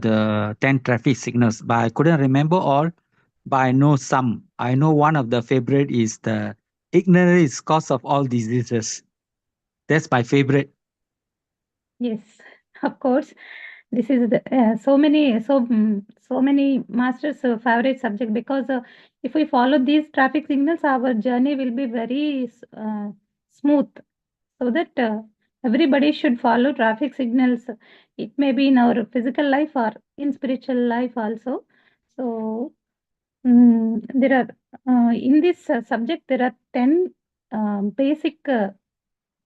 the 10 traffic signals, but I couldn't remember all, but I know some. I know one of the favorite is the ignorance is cause of all diseases. That's my favorite. Yes, of course. This is the so many masters' favorite subject because if we follow these traffic signals, our journey will be very smooth. So that everybody should follow traffic signals. It may be in our physical life or in spiritual life also. So there are in this subject there are 10 basic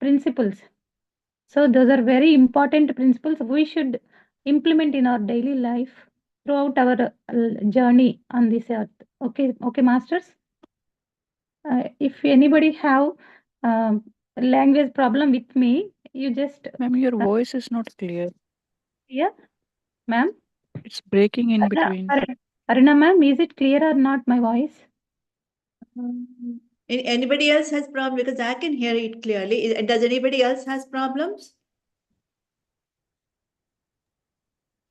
principles. So those are very important principles we should implement in our daily life throughout our journey on this earth. Okay, okay, masters. If anybody have language problem with me, you just Ma'am, your voice is not clear. yeah, ma'am. It's breaking in Aruna, between. Aruna ma'am, is it clear or not my voice? Anybody else has problem? Because I can hear it clearly. Does anybody else has problems?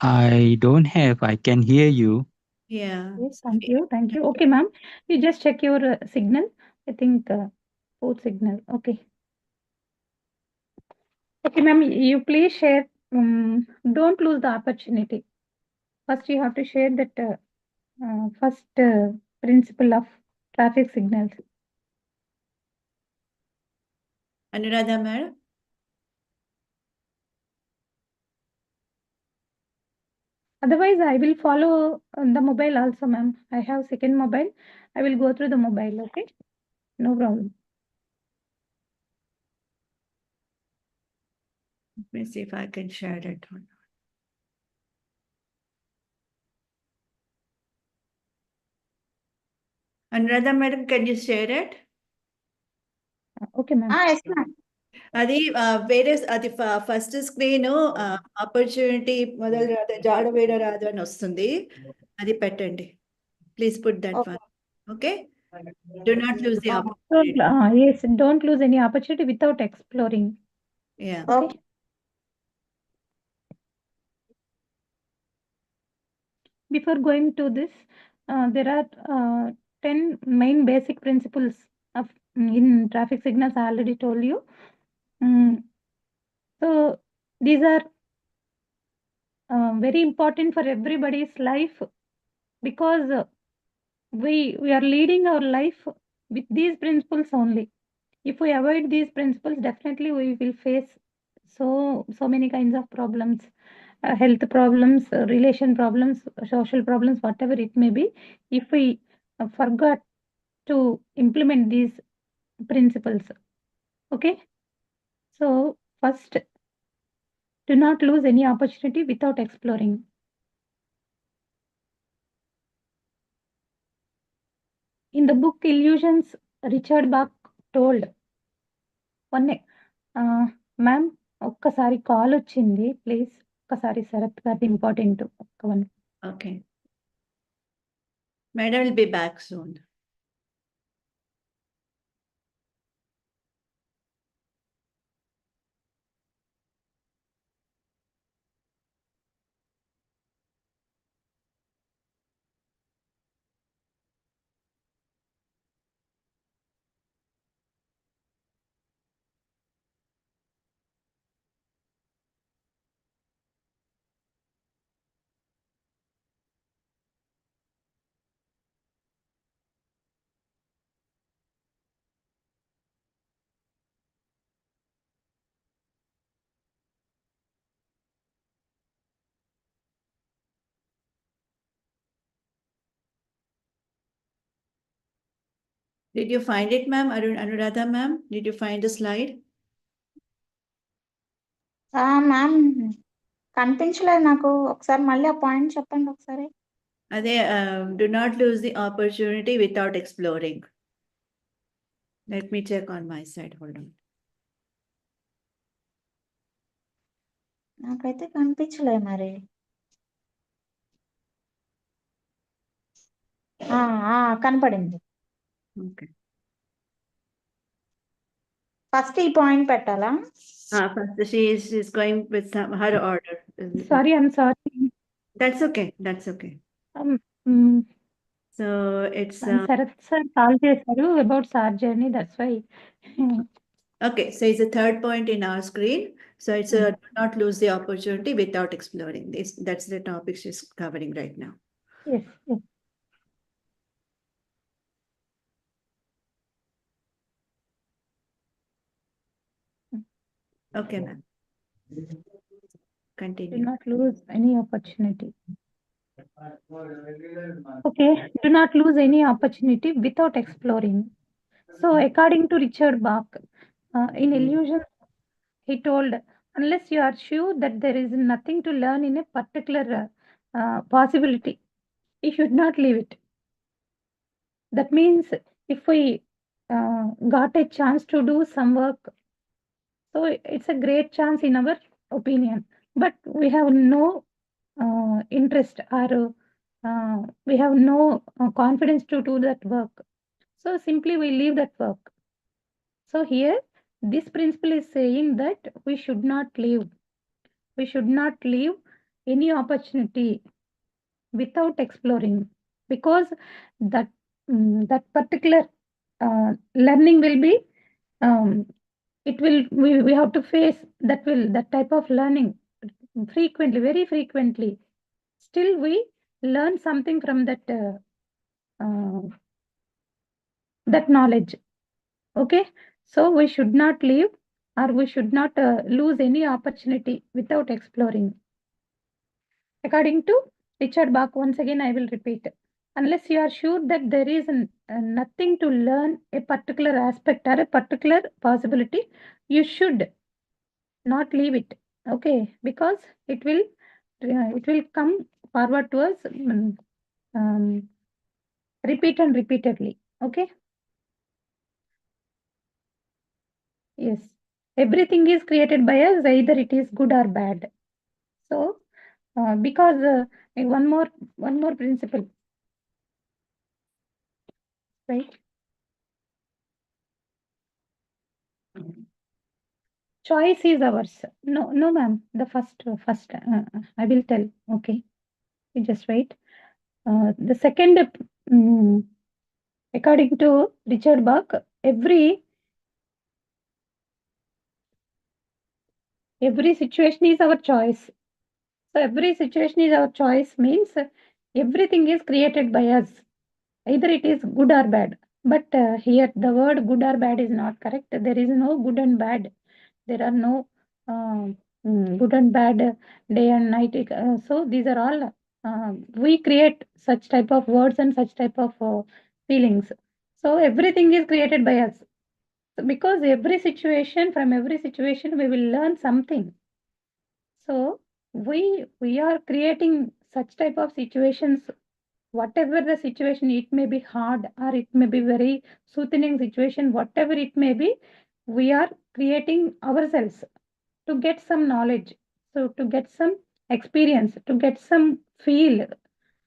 I don't have, I can hear you. Yeah. Yes, thank you, thank you. Okay, ma'am, you just check your signal. I think both signal. Okay. Okay, ma'am, you please share. Don't lose the opportunity. First, you have to share that first principle of traffic signals. Anuradha madam? Otherwise, I will follow the mobile also, ma'am. I have second mobile. I will go through the mobile, okay? No problem. Let me see if I can share it or not. Anuradha madam, can you share it? Okay, ma'am. Yes, ma'am. అది వేరే అది first screen opportunity మొదలు రాదు జాడ వేడ రాదు అని వస్తుంది అది పెట్టండి please put that one okay do not lose the opportunity Yes, don't lose any opportunity without exploring. Yeah Okay. Before going to this, there are 10 main basic principles of in traffic signals. I already told you. So these are very important for everybody's life because we are leading our life with these principles only. If we avoid these principles, definitely we will face so many kinds of problems, health problems, relation problems, social problems, whatever it may be. If we forgot to implement these principles, okay. So first, do not lose any opportunity without exploring. In the book Illusions, Richard Bach told one ma'am ఒక్కసారి call వచ్చింది please ఒక్కసారి శరత్ గారి important ఒక్క one okay madam will be back soon Did you find it, ma'am? Anuradha, ma'am? Did you find the slide? Ma'am కనిపించలేదు నాకు ఒకసారి మళ్ళీ ఆ పాయింట్ చెప్పండి ఒకసారి అదే do not lose the opportunity without exploring. Let me check on my side. Hold on. నాకైతే కనిపించలే మరి కనపడింది Okay. ఫస్ట్ ఈ పాయింట్ పెట్టాలా First, she is going with her order. Sorry I'm sorry That's okay. That's okay. Um, mm, So it's Sarath sir call చేశారు about SAR journey. That's why. okay. So it's the third point in our screen. So it's do not lose the opportunity without exploring this. That's the topic she's covering right now. Yes. Yes. Okay, ma'am. Do Continue. not lose any opportunity. Okay. Do not lose any opportunity without exploring. So, according to Richard Bach, in Illusion, he told, unless you are sure that there is nothing to learn in a particular possibility, you should not leave it. That means if we got a chance to do some work, so it's a great chance in our opinion, but we have no interest or we have no confidence to do that work. So simply we leave that work. So here, this principle is saying that we should not leave. We should not leave any opportunity without exploring, because that that particular learning will be it will we have to face that type of learning frequently, very frequently. Still we learn something from that knowledge. Okay, so we should not leave, or we should not lose any opportunity without exploring. According to Richard Bach, once again I will repeat, unless you are sure that there is nothing to learn a particular aspect or a particular possibility, you should not leave it. Okay, because it will come forward to us repeat and repeatedly. Okay. Yes, everything is created by us, either it is good or bad. So because one more principle, right? Choice is ours. No, ma'am. The first, I will tell. Okay, you just wait. The second, according to Richard Bach, every situation is our choice. So every situation is our choice means everything is created by us. Either it is good or bad. But here the word good or bad is not correct. There is no good and bad. There are no good and bad day and night. So these are all we create such type of words and such type of feelings. So everything is created by us. So because from every situation we will learn something. So we are creating such type of situations, whatever the situation, it may be hard or it may be very soothing situation, whatever it may be, we are creating ourselves to get some knowledge, so to get some experience, to get some feel,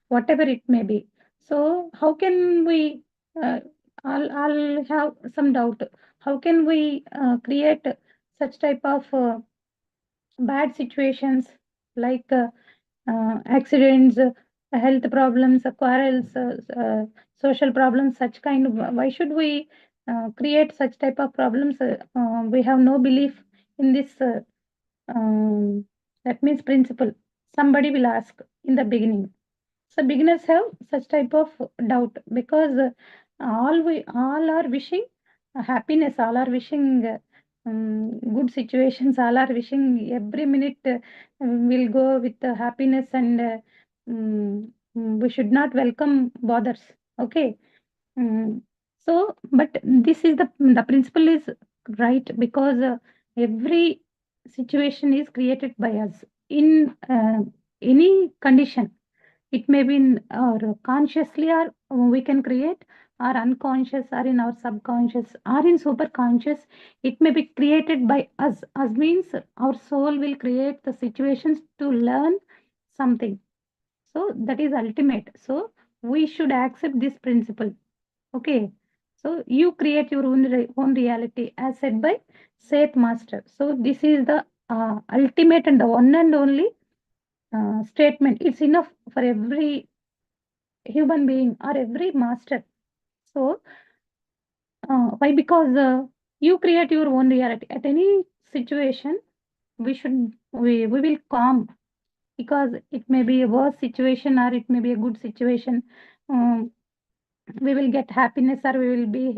whatever it may be. So how can we I'll have some doubt, how can we create such type of bad situations like accidents, health problems, quarrels, social problems, such kind of, why should we create such type of problems? We have no belief in this, that means principle. Somebody will ask in the beginning. So beginners have such type of doubt, because all are wishing happiness, all are wishing good situations, all are wishing every minute will go with happiness, and we should not welcome bothers. Okay. Mm, so, but this is the principle is right, because every situation is created by us in any condition. It may be in our consciously, or we can create, or unconscious, or in our subconscious, or in superconscious. It may be created by us. Us means our soul will create the situations to learn something. So that is ultimate. So we should accept this principle. Okay. So you create your own reality, as said by Seth Master. So this is the ultimate and the one and only statement. It's enough for every human being or every master. So why? Because you create your own reality. At any situation, we will calm, because it may be a worse situation or it may be a good situation. Um, we will get happiness or we will be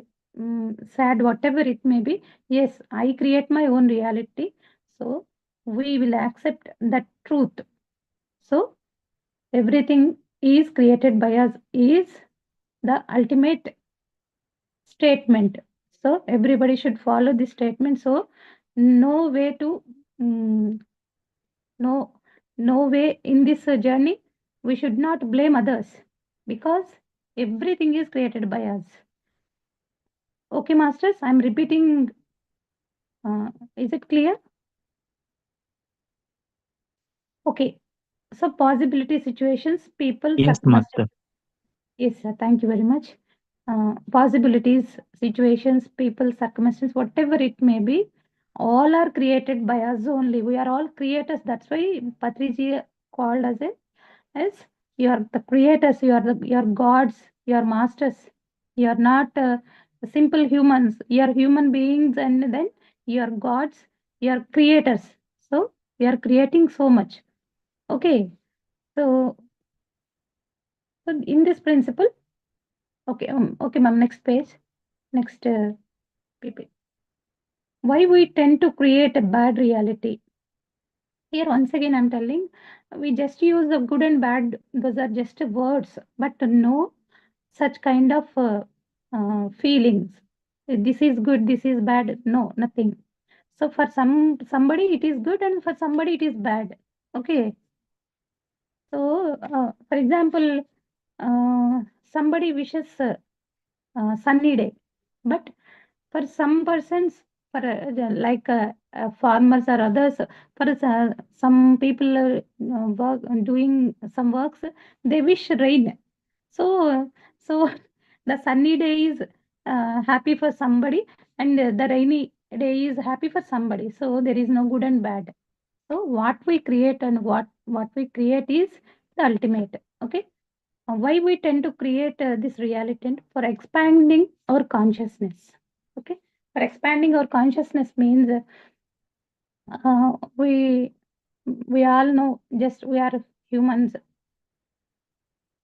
sad, whatever it may be. Yes, I create my own reality. So we will accept that truth. So everything is created by us is the ultimate statement. So everybody should follow this statement. So no way to mm, no no way in this journey we should not blame others, because everything is created by us. Okay, masters, I'm repeating. Is it clear? Okay. So possibility situations, people, Yes, circumstances. Master. Yes, sir. Thank you very much. Possibilities, situations, people, circumstances, whatever it may be, all are created by us only. We are all creators. That's why Patriji called us as you are the creators. You are gods. You are masters. You are not simple humans. You are human beings, and then you are gods. You are creators. So we are creating so much. Okay. So in this principle, okay, ma'am, next page, next PP. Why we tend to create a bad reality? Here, once again, I'm telling, we just use the good and bad, those are just words, but no such kind of feelings. This is good, this is bad, no, nothing. So for somebody it is good, and for somebody it is bad. Okay. So, for example, somebody wishes sunny day, but for some persons, for like farmers or others, for some people work doing some works, they wish rain. So, so the sunny day is happy for somebody, and the rainy day is happy for somebody. So there is no good and bad. So what we create and what we create is the ultimate. Okay. Why we tend to create this reality? For expanding our consciousness. Okay. For expanding our consciousness means we all know, just we are humans.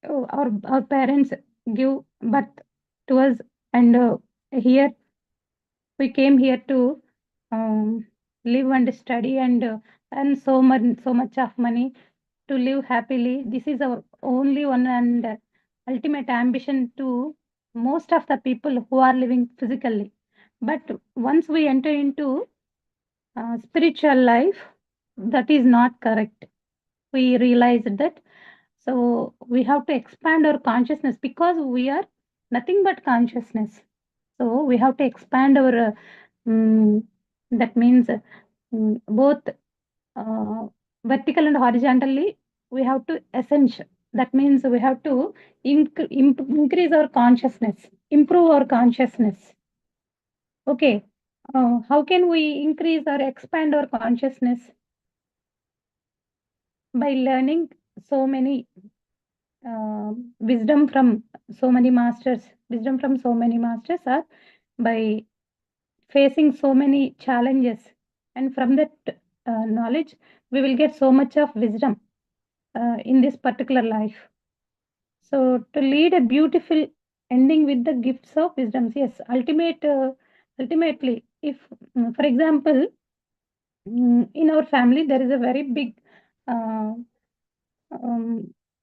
Our parents give birth to us, and here we came here to live and study and earn so much of money to live happily. This is our only one and ultimate ambition to most of the people who are living physically. But once we enter into spiritual life, that is not correct. We realize that. So we have to expand our consciousness, because we are nothing but consciousness. So we have to expand our, that means both vertical and horizontally, we have to ascend. That means we have to increase our consciousness, improve our consciousness. Okay. How can we increase or expand our consciousness? By learning so many wisdom from so many masters. Wisdom from so many masters, or by facing so many challenges, and from that knowledge we will get so much of wisdom in this particular life. So to lead a beautiful ending with the gifts of wisdom. Yes, ultimately, if for example, in our family there is a very big uh,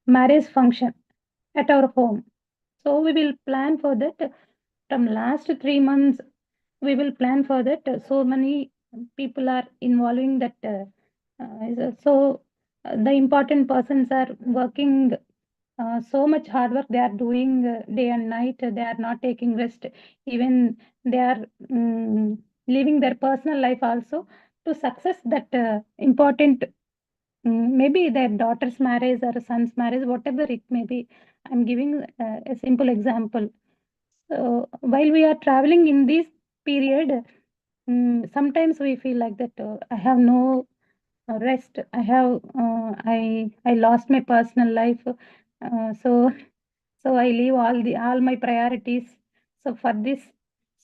marriage function at our home, so we will plan for that. From last 3 months we will plan for that. So many people are involving that. The important persons are working so much hard work. They are doing day and night. They are not taking rest. Even they are living their personal life also to success that important. Maybe their daughter's marriage or son's marriage, whatever it may be. I'm giving a simple example. While we are traveling in this period, sometimes we feel like that I have no rest. I have I lost my personal life, so I leave all my priorities. So for this,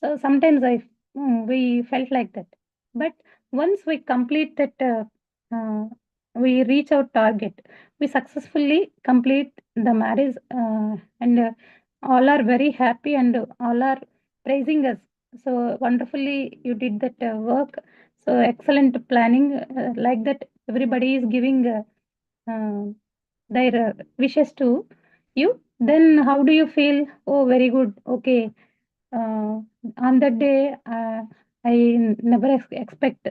so sometimes we felt like that. But once we complete that, we reach our target. We successfully complete the marriage, and all are very happy and all are praising us. So wonderfully you did that work. So excellent planning, like that everybody is giving their wishes to you. Then how do you feel? Oh, very good. Okay. On that day, I never expect.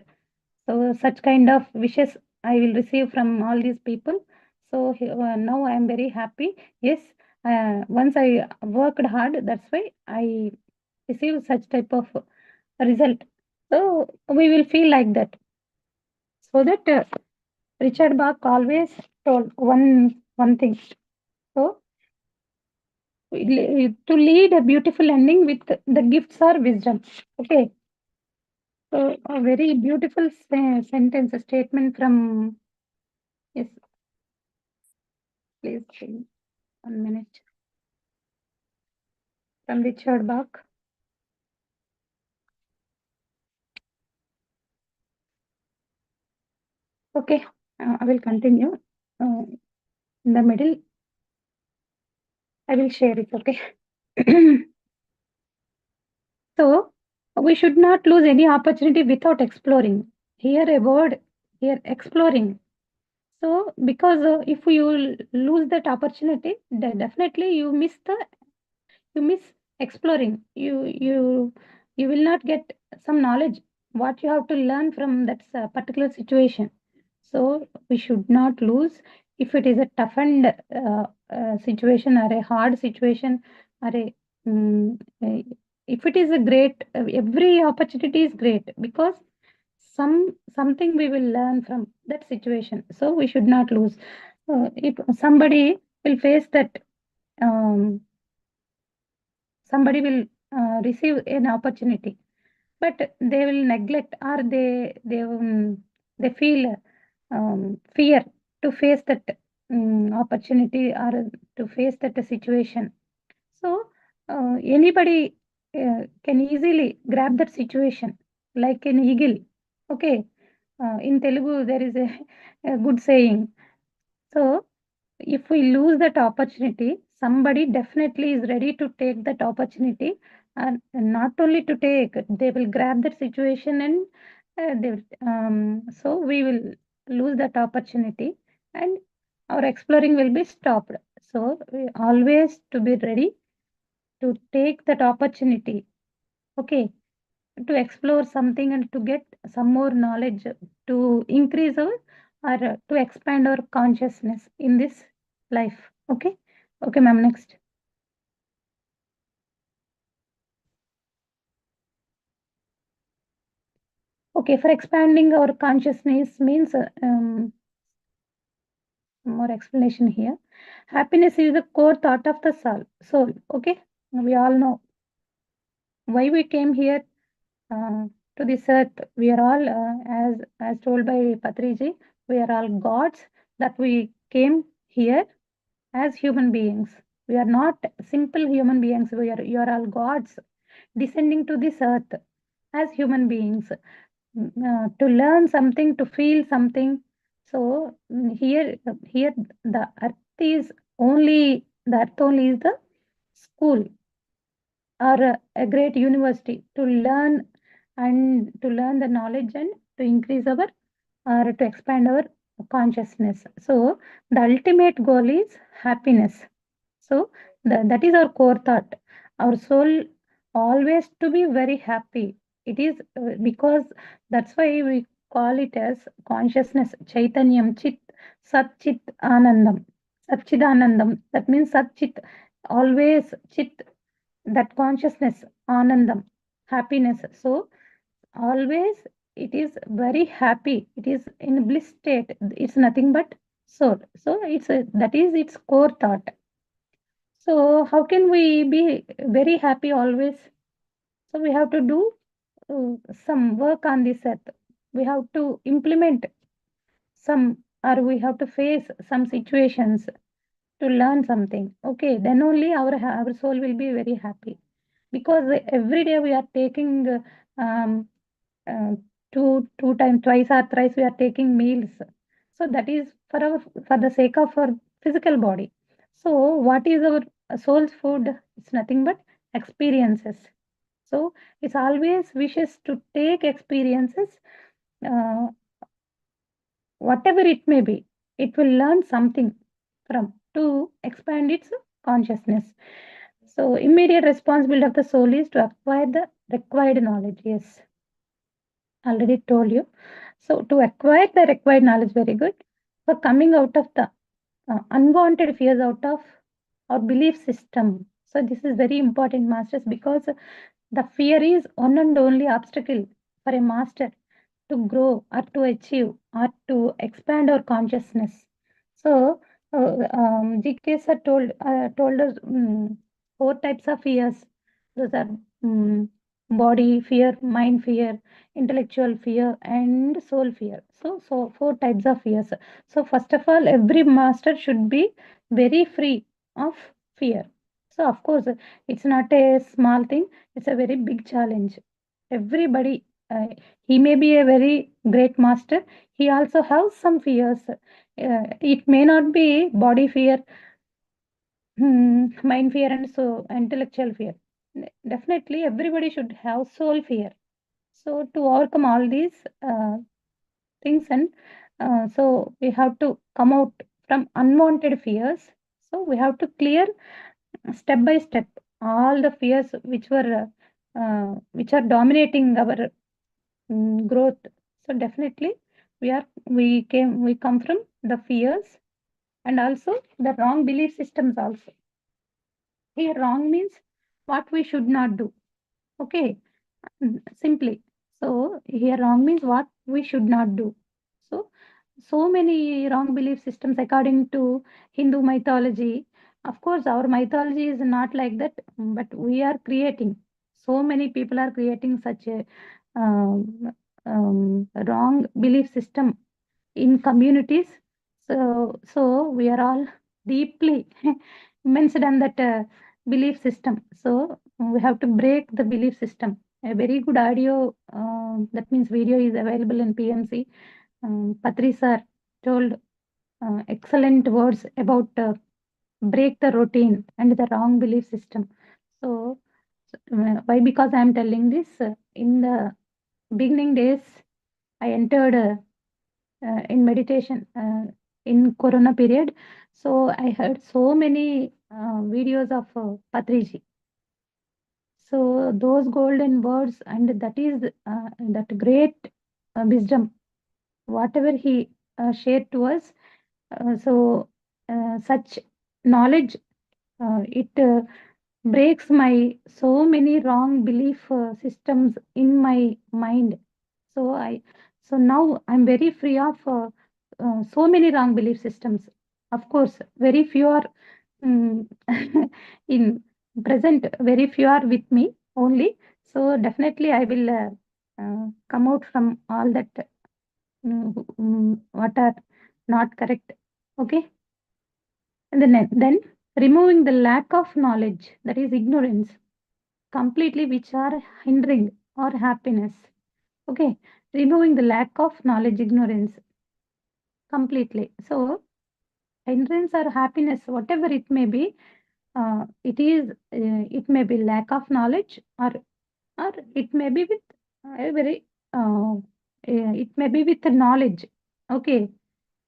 So such kind of wishes I will receive from all these people. So now I am very happy. Yes, once I worked hard, that's why I receive such type of result. So we will feel like that. So that Richard Bach always told one thing. So to lead a beautiful ending with the gifts or wisdom. Okay. So a very beautiful sentence, a statement from, yes, please, 1 minute, from Richard Bach. Okay, I will continue. In the middle, I will share it. Okay. So we should not lose any opportunity without exploring. Here a word, here exploring. So because if you lose that opportunity, then definitely you miss exploring. You will not get some knowledge what you have to learn from that particular situation. So we should not lose. If it is a toughened situation or a hard situation, or if it is a great, every opportunity is great, because something we will learn from that situation. So we should not lose. If somebody will face that, um, somebody will receive an opportunity, but they will neglect, or they feel fear to face that opportunity, or to face that situation. So anybody can easily grab that situation like an eagle. Okay. In Telugu there is a good saying. So if we lose that opportunity, somebody definitely is ready to take that opportunity, and not only to take, they will grab that situation, and so we will lose that opportunity, and our exploring will be stopped. So we always to be ready to take that opportunity. Okay, to explore something and to get some more knowledge, to increase our, or to expand our consciousness in this life. Okay. Okay, ma'am, next. Okay, for expanding our consciousness means more explanation here. Happiness is the core thought of the soul. Okay, we all know why we came here to this earth. We are all, as told by Patriji, we are all gods, that we came here as human beings. We are not simple human beings. You are all gods descending to this earth as human beings, to learn something, to feel something. So here the earth is only is the school, or a great university to learn, and to learn the knowledge, and to increase our, or to expand our consciousness. So the ultimate goal is happiness. So that is our core thought. Our soul always to be very happy. It is because that's why we call it as consciousness, Chaitanyam, Chit, Sat Chit Anandam, Satchidanandam. That means Sat Chit, always Chit, that consciousness, Anandam, happiness. So always it is very happy. It is in bliss state. It's nothing but soul. So that is its core thought. So how can we be very happy always? So we have to do some work on this earth. We have to implement some, or we have to face some situations to learn something. Okay, then only our soul will be very happy, because every day we are taking um, uh, two times, twice or thrice we are taking meals. So that is for the sake of our physical body. So what is our soul's food? It's nothing but experiences. So it's always wishes to take experiences, uh, whatever it may be. It will learn something from to expand its consciousness. So immediate responsibility of the soul is to acquire the required knowledge. Yes, already told you. So to acquire the required knowledge, very good. For coming out of the unwanted fears out of our belief system. So this is very important, masters, because the fear is one and only obstacle for a master to grow or to achieve or to expand our consciousness. So GK sir told us four types of fears. Those are um, body fear, mind fear, intellectual fear, and soul fear. So four types of fears. So first of all, every master should be very free of fear. So of course, it's not a small thing. It's a very big challenge. Everybody, he may be a very great master. He also has some fears. It may not be body fear, mind fear, and so intellectual fear. Definitely, everybody should have soul fear. So to overcome all these things, and so we have to come out from unwanted fears. So we have to clear step by step all the fears which are dominating our growth. So definitely we come from the fears, and also the wrong belief systems also. Here wrong means what we should not do. Okay, simply. So here wrong means what we should not do. So many wrong belief systems according to Hindu mythology. Of course, our mythology is not like that, but we are creating. So many people are creating such a wrong belief system in communities. So we are all deeply immersed in that belief system. So we have to break the belief system. A very good audio, that means video, is available in PMC. Patri sir told excellent words about break the routine and the wrong belief system. So why? Because I am telling this. In the beginning days, I entered in meditation in Corona period. So I heard so many videos of Patriji. So those golden words, and that is that great wisdom, whatever he shared to us. Such knowledge, it breaks my so many wrong belief systems in my mind. So now I'm very free of so many wrong belief systems. Of course, very few are mm, in present. Very few are with me only. So definitely I will come out from all that what are not correct. Okay, and then removing the lack of knowledge, that is ignorance, completely, which are hindering our happiness. Okay, removing the lack of knowledge, ignorance completely. So hindrance or happiness, whatever it may be, it may be lack of knowledge, or it may be with a very it may be with the knowledge. Okay,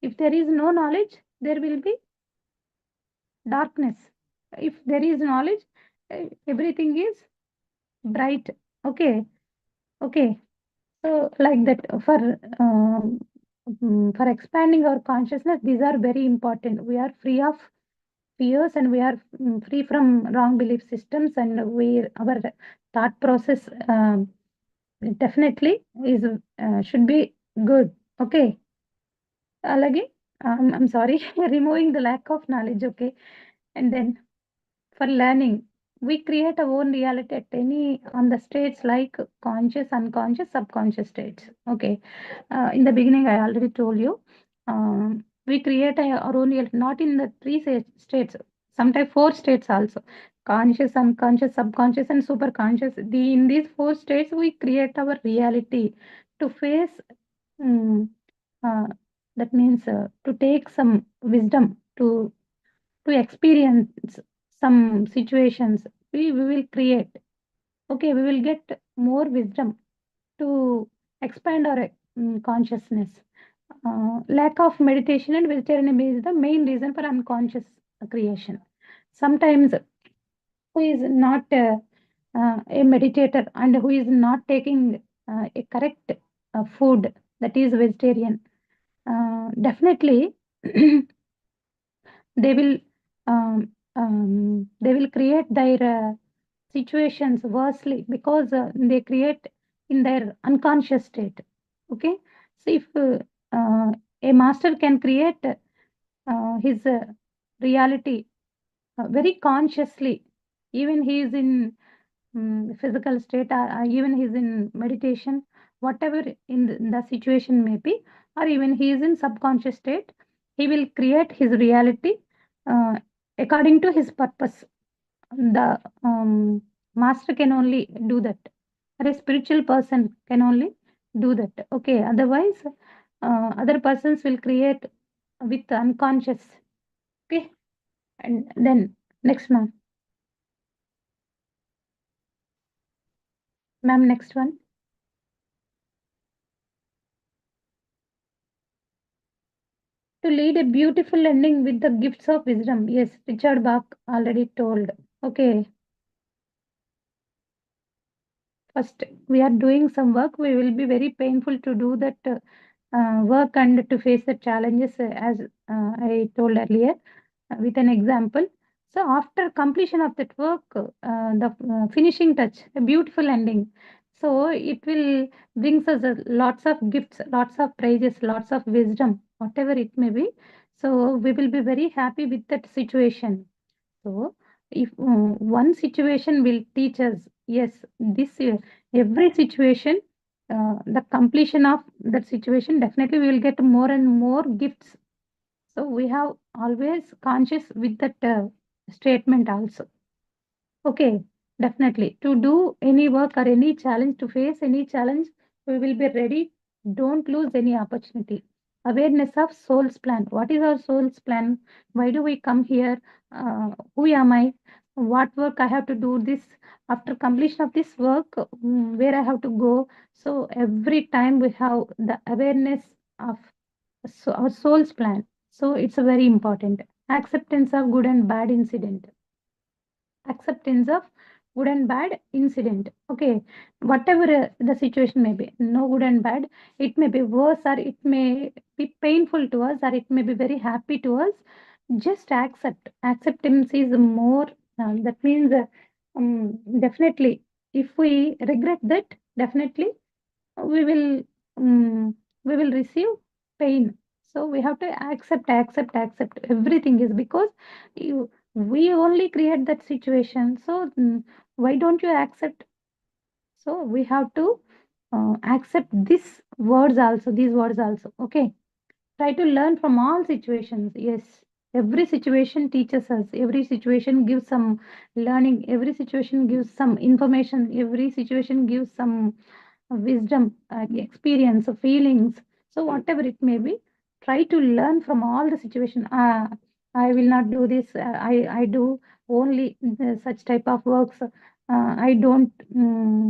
if there is no knowledge, there will be darkness. If there is knowledge, everything is bright. Okay, okay. So like that, for expanding our consciousness, these are very important. We are free of fears, and we are free from wrong belief systems, and our thought process definitely is should be good. Okay. Alage, I'm sorry, removing the lack of knowledge. Okay, and then for learning, we create our own reality at any on the states like conscious, unconscious, subconscious states. Okay, in the beginning I already told you, we create our own reality, not in the three states, sometimes four states also: conscious, unconscious, subconscious, and superconscious. In these four states, we create our reality to face. Um, that means to take some wisdom to experience some situations. We will create. Okay, we will get more wisdom to expand our consciousness. Lack of meditation and vegetarianism is the main reason for unconscious creation. Sometimes who is not a meditator and who is not taking a correct food, that is vegetarian, definitely they will they will create their situations worstly because they create in their unconscious state. Okay, so if a master can create his reality very consciously, even he is in physical state, or even he is in meditation, whatever in the situation may be, or even he is in subconscious state, he will create his reality uh, according to his purpose. The master can only do that, or a spiritual person can only do that. Okay, otherwise other persons will create with unconscious. Okay, and then next, ma'am. Ma'am, next one. To lead a beautiful ending with the gifts of wisdom. Yes, Richard Bach already told. Okay, first we are doing some work. We will be very painful to do that work and to face the challenges, as I told earlier, with an example. So after completion of that work, the finishing touch, a beautiful ending. So it will brings us lots of gifts, lots of praises, lots of wisdom, whatever it may be. So we will be very happy with that situation. So if one situation will teach us, yes, this every situation, the completion of that situation, definitely we will get more and more gifts. So we have always conscious with that statement also. Okay, definitely. To do any work or any challenge, to face any challenge, we will be ready. Don't lose any opportunity. Awareness of soul's plan. What is our soul's plan? Why do we come here? Who am I? What work I have to do this? After completion of this work, where I have to go? So every time we have the awareness of our soul's plan. So it's a very important. Acceptance of good and bad incident. Acceptance of good and bad incident. Okay, whatever the situation may be, no good and bad, it may be worse or it may be painful to us or it may be very happy to us. Just accept. Acceptance is more, that means definitely if we regret that, definitely we will receive pain. So we have to accept everything is because you we only create that situation. So why don't you accept? So we have to accept these words also. Okay, try to learn from all situations. Yes, every situation teaches us, every situation gives some learning, every situation gives some information, every situation gives some wisdom, experience, feelings. So whatever it may be, try to learn from all the situation. I will not do this. I do only such type of works. I don't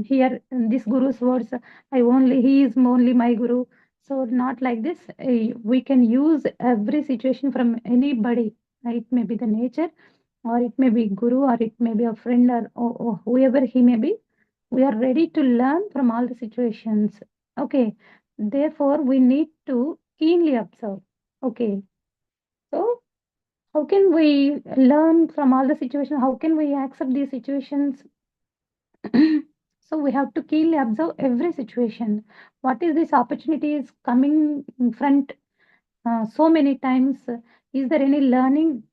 hear this guru's words. He is only my guru. So not like this. We can use every situation from anybody. It may be the nature, or it may be guru, or it may be a friend, or whoever he may be. We are ready to learn from all the situations. Okay, therefore we need to keenly observe. Okay, so how can we learn from all the situations? How can we accept these situations? So we have to keenly observe every situation. What is this opportunity is coming in front so many times? Is there any learning?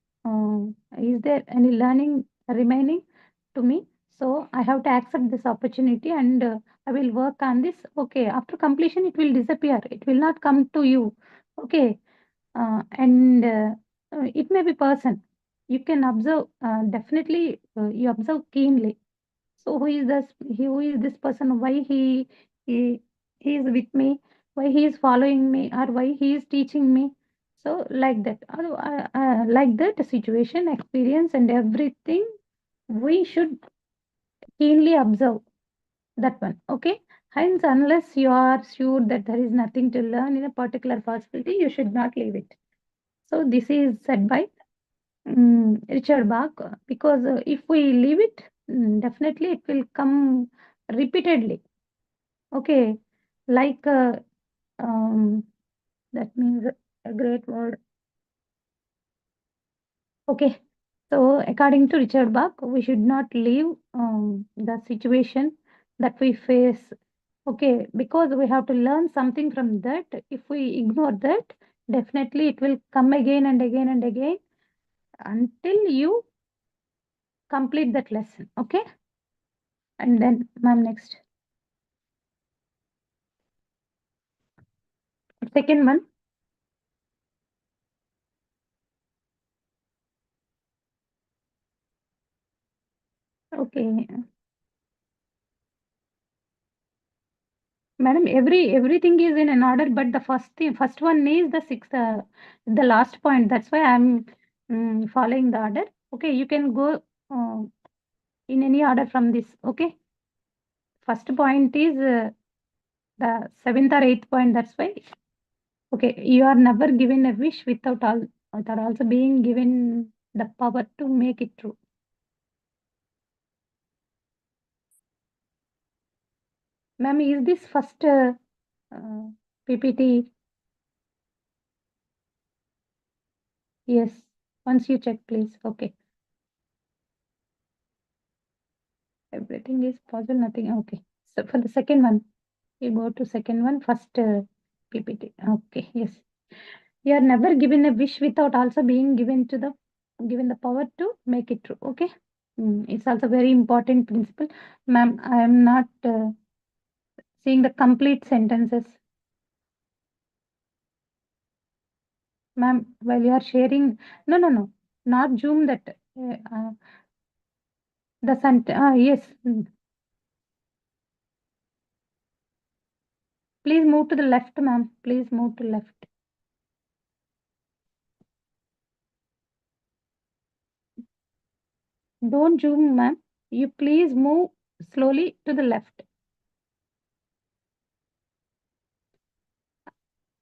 Is there any learning remaining to me? So I have to accept this opportunity and I will work on this. Okay, after completion, it will disappear. It will not come to you. Okay, and it may be person. You can observe, definitely you observe keenly. So who is this? Who is this person? Why he he is with me? Why he is following me? Or why he is teaching me? So like that, like that situation, experience, and everything, we should keenly observe that one. Okay. Hence, unless you are sure that there is nothing to learn in a particular possibility, you should not leave it. So this is said by Richard Bach, because if we leave it, definitely it will come repeatedly. Okay, like that means a great word. Okay, so according to Richard Bach, we should not leave the situation that we face. Okay, because we have to learn something from that. If we ignore that, definitely it will come again and again and again until you complete that lesson. Okay, and then ma'am, next second one. Okay, madam, everything is in an order, but the first one is the sixth, the last point. That's why I'm following the order. Okay, you can go in any order from this. Okay, first point is the seventh or eighth point. That's why. Okay, you are never given a wish without also being given the power to make it true. Ma'am, is this first PPT? Yes. Once you check, please. Okay. Everything is possible, nothing. Okay. So for the second one, you go to second one, first PPT. Okay. Yes. You are never given a wish without also being given the power to make it true. Okay. It's also very important principle. Ma'am, I am not seeing the complete sentences. Ma'am, while you are sharing, no, not zoom that. The sentence, yes. Please move to the left, ma'am. Please move to left. Don't zoom, ma'am. You please move slowly to the left.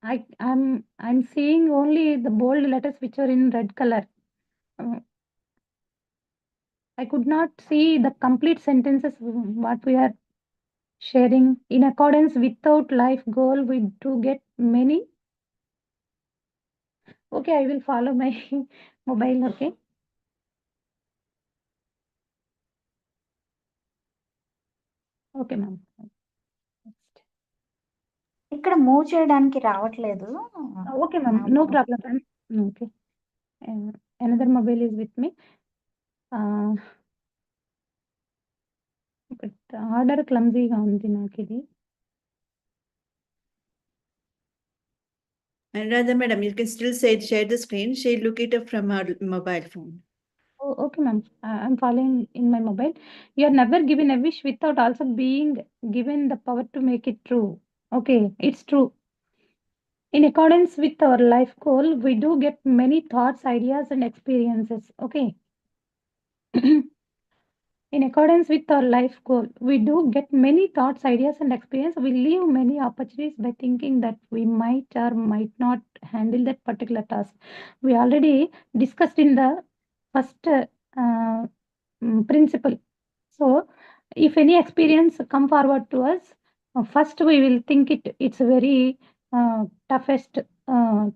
I'm seeing only the bold letters which are in red color. I could not see the complete sentences what we are sharing. In accordance without life goal, we do get many. Okay, I will follow my mobile. Okay. Okay, ma'am. ఇక్కడ move చేయడానికి రావట్లేదు. Okay, ma'am. No problem, ma'am. Okay. Another mobile is with me. But order క్లమ్జీగా ఉంది నాకు ఇది. Anuradha madam, you can still share the screen. She'll look it up from her mobile phone. Oh, okay, ma'am. I'm following in my mobile. You are never given a wish without also being given the power to make it true. Okay, it's true. In accordance with our life goal, we do get many thoughts, ideas, and experiences. Okay. In accordance with our life goal, we do get many thoughts, ideas, and experience. We leave many opportunities by thinking that we might or might not handle that particular task. We already discussed in the first principle. So, if any experience come forward to us, first we will think it's very toughest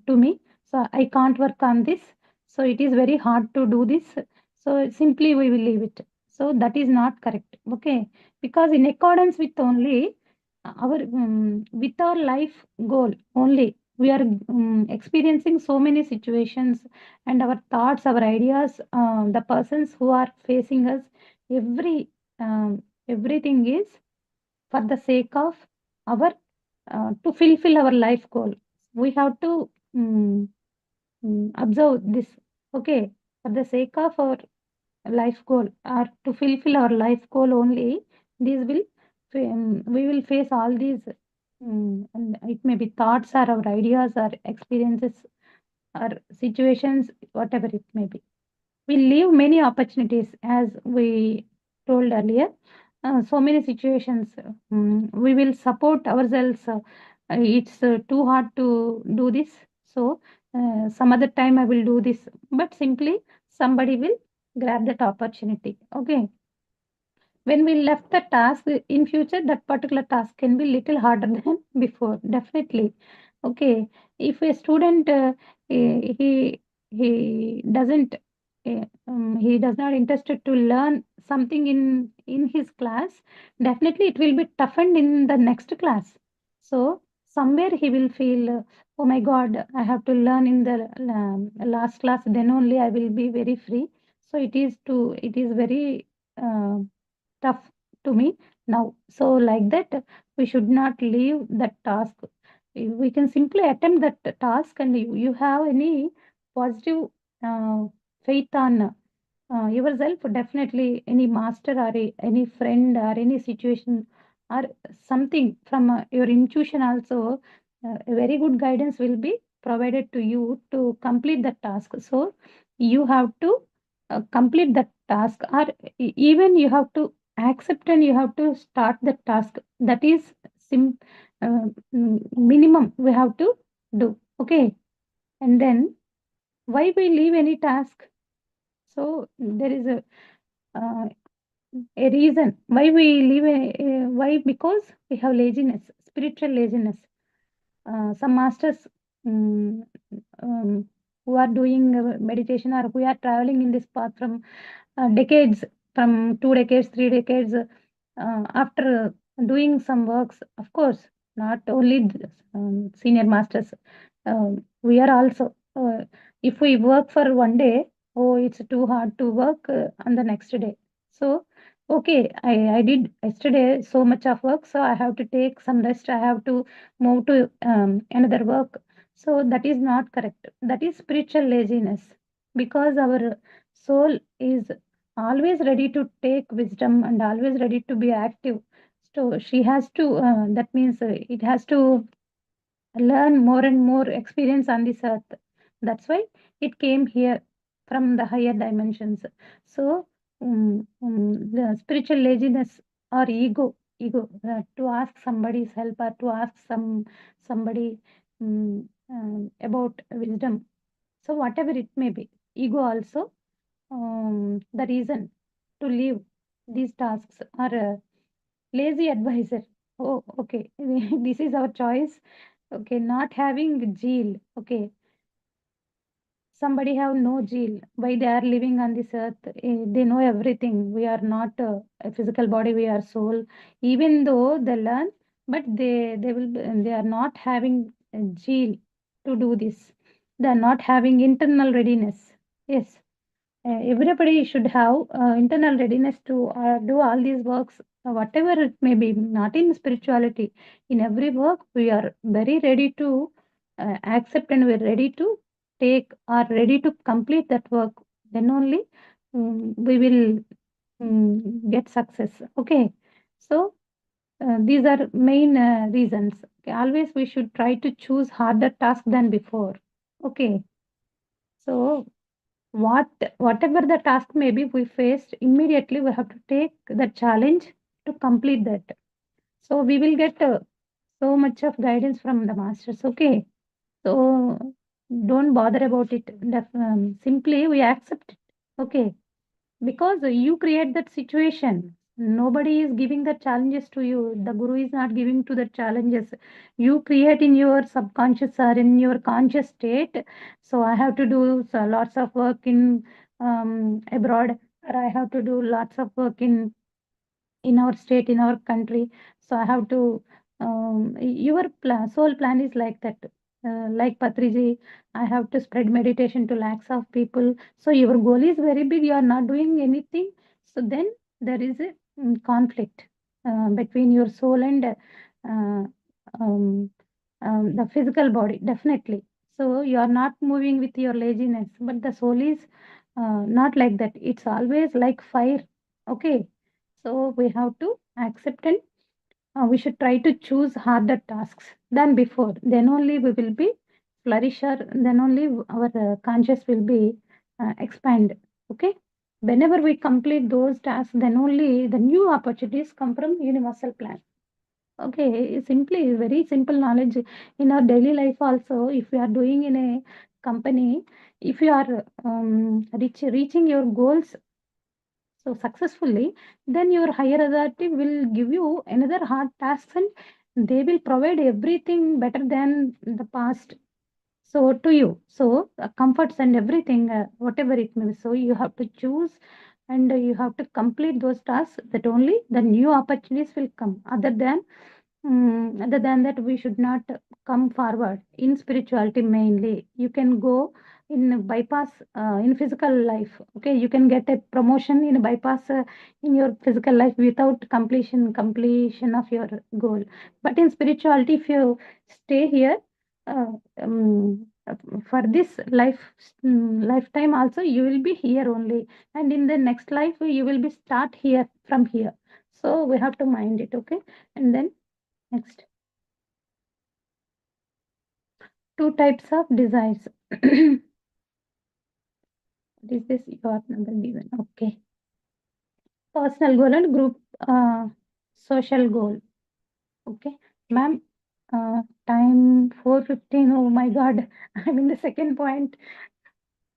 to me. So, I can't work on this. So, it is very hard to do this. So, simply we will leave it. So that is not correct. Okay, because in accordance with only our with our life goal only, we are experiencing so many situations, and our thoughts, our ideas, the persons who are facing us, everything is for the sake of our to fulfill our life goal. We have to observe this. Okay, for the sake of our life goal or to fulfill our life goal only, these will we will face all these. And it may be thoughts or our ideas or experiences or situations, whatever it may be. We leave many opportunities, as we told earlier. So many situations, we will support ourselves. It's too hard to do this, so some other time I will do this. But simply somebody will grab that opportunity. Okay. When we left the task in future, that particular task can be little harder than before. Definitely. Okay. If a student he doesn't he does not interested to learn something in his class, definitely it will be toughened in the next class. So somewhere he will feel, oh my God, I have to learn in the last class, then only I will be very free. So it is very tough to me now. So like that, we should not leave that task. We can simply attempt that task, and you have any positive faith on yourself, definitely any master or any friend or any situation or something from your intuition also, a very good guidance will be provided to you to complete the task. So you have to complete that task, or even you have to accept and you have to start the task. That is sim minimum we have to do. Okay. And then why we leave any task? So there is uh, a reason why we leave why, because we have laziness, spiritual laziness. Some masters um, who are doing meditation or who are traveling in this path from decades, from 2 decades, 3 decades, after doing some works, of course, not only senior masters, we are also, if we work for one day, oh, it's too hard to work on the next day. So, okay, I did yesterday so much of work, so I have to take some rest, I have to move to another work. So that is not correct. That is spiritual laziness, because our soul is always ready to take wisdom and always ready to be active. So she has to, that means it has to learn more and more experience on this earth. That's why it came here from the higher dimensions. So the spiritual laziness or ego to ask somebody's help or to ask somebody about wisdom. So whatever it may be, ego also the reason to leave these tasks, or lazy advisor. Oh, okay, this is our choice. Okay, not having zeal. Okay, somebody have no zeal. Why they are living on this earth? They know everything. We are not a physical body. We are soul. Even though they learn, but they are not having zeal to do this. They are not having internal readiness. Yes, everybody should have internal readiness to do all these works, whatever it may be, not in spirituality. In every work, we are very ready to accept, and we're ready to take or ready to complete that work. Then only we will get success. Okay. So these are main reasons. Okay, always we should try to choose harder task than before. Okay. So whatever the task may be we faced, immediately we have to take the challenge to complete that. So we will get so much of guidance from the masters. Okay. So don't bother about it. Simply we accept it. Okay. Because you create that situation. Nobody is giving the challenges to you. The guru is not giving to the challenges. You create in your subconscious or in your conscious state. So I have to do lots of work in abroad, or I have to do lots of work in our state, in our country. So I have to, your plan, soul plan is like that. Like Patriji, I have to spread meditation to lakhs of people. So your goal is very big, you are not doing anything. So then there is a conflict between your soul and the physical body, definitely. So you are not moving with your laziness, but the soul is not like that. It's always like fire. Okay. So we have to accept and we should try to choose harder tasks than before. Then only we will be flourisher. Then only our conscious will be expand. Okay. Whenever we complete those tasks, then only the new opportunities come from universal plan. Okay, simply very simple knowledge in our daily life also. If you are doing in a company, if you are reaching your goals so successfully, then your higher authority will give you another hard task and they will provide everything better than the past. So to you, so comforts and everything, whatever it may be. So you have to choose and you have to complete those tasks that only the new opportunities will come. Other than that, we should not come forward in spirituality mainly. You can go in bypass in physical life. Okay, you can get a promotion in bypass in your physical life without completion of your goal. But in spirituality, if you stay here uh, um, for this lifetime also, you will be here only, and in the next life you will be start here from here. So we have to mind it. Okay, and then next, two types of desires. What is this? Your number given. Okay. Personal goal and group social goal. Okay. Ma'am, time 4:15. Oh my God. I'm in the second point.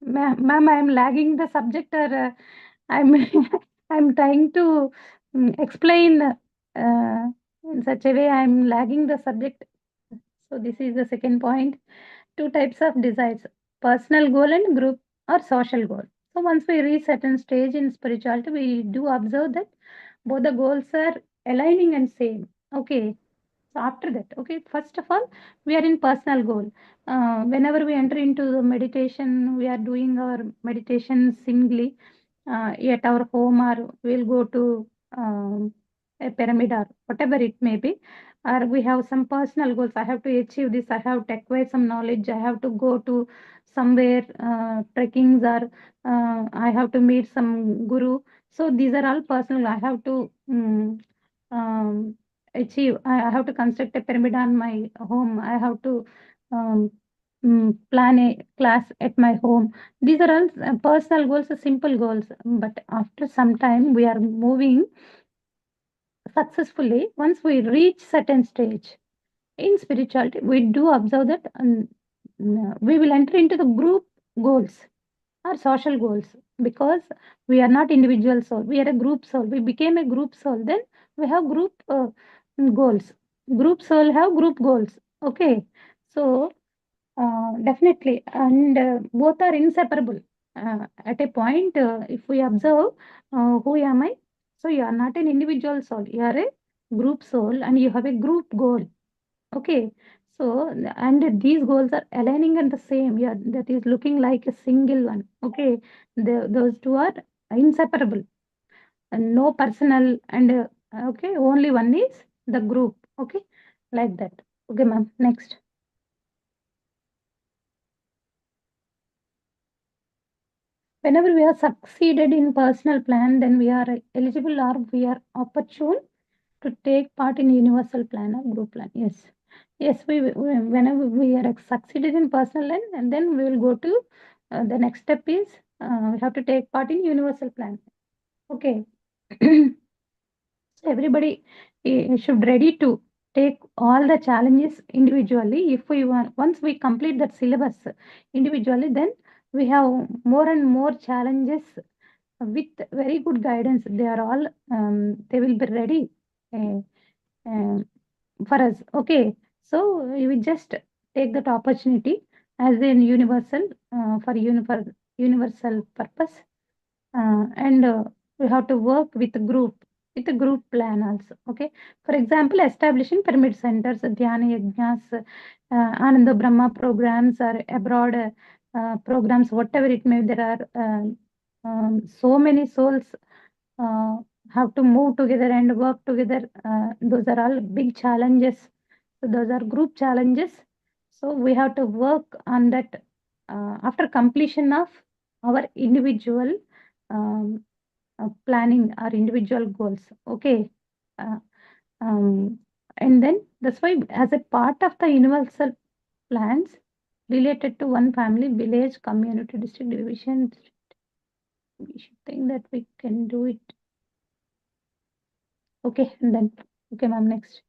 Ma'am, I'm lagging the subject or I'm I'm trying to explain in such a way I'm lagging the subject. So this is the second point. Two types of desires, personal goal and group or social goal. So once we reach certain stage in spirituality, we do observe that both the goals are aligning and same. Okay. So after that, okay, first of all, we are in personal goal. Whenever we enter into the meditation, we are doing our meditation singly at our home, or we'll go to a pyramid or whatever it may be, or we have some personal goals. I have to achieve this, I have to acquire some knowledge, I have to go to somewhere trekkings, or I have to meet some guru. So these are all personal. I have to achieve. I have to construct a pyramid on my home. I have to um, plan a class at my home. These are all personal goals, simple goals. But after some time, we are moving successfully. Once we reach certain stage in spirituality, we do observe that we will enter into the group goals or social goals, because we are not individual soul, we are a group soul. We became a group soul, then we have group goals. Group soul have group goals. Okay, so definitely, and both are inseparable. At a point, if we observe, who am I? So you are not an individual soul, you are a group soul, and you have a group goal. Okay, so and these goals are aligning at the same. Yeah, that is looking like a single one. Okay, those two are inseparable, and no personal, and okay, only one is the group. Okay, like that. Okay, ma'am. Next. Whenever we are succeeded in personal plan, then we are eligible or we are opportune to take part in universal plan or group plan. Yes, yes. Whenever we are succeeded in personal plan, and then we will go to the next step is we have to take part in universal plan. Okay. So everybody should ready to take all the challenges individually. If we want, once we complete that syllabus individually, then we have more and more challenges with very good guidance. They are all they will be ready uh, uh, for us. Okay, so we will just take that opportunity as in universal for universal purpose, and we have to work with a group plan also. Okay, for example, establishing pyramid centers, dhyana yajnas, ananda brahma programs, or abroad programs, whatever it may be. There are so many souls uh, have to move together and work together. Those are all big challenges. So those are group challenges. So we have to work on that after completion of our individual um, planning, our individual goals. Okay. Uh, and then that's why, as a part of the universal plans related to one family, village, community, district, division, we should think that we can do it. Okay, and then, okay, ma'am, next.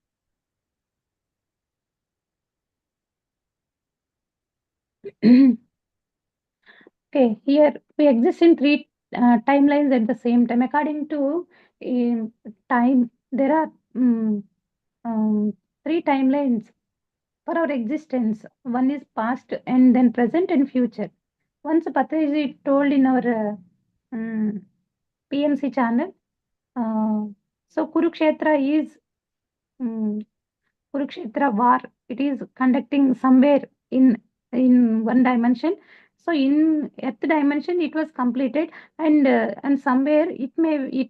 Okay, here we exist in three timelines at the same time. According to time, there are three timelines for our existence. One is past, and then present and future. Once Pataji told in our PMC channel, so Kurukshetra is Kurukshetra war. It is conducting somewhere in one dimension. So in earth dimension, it was completed, and somewhere it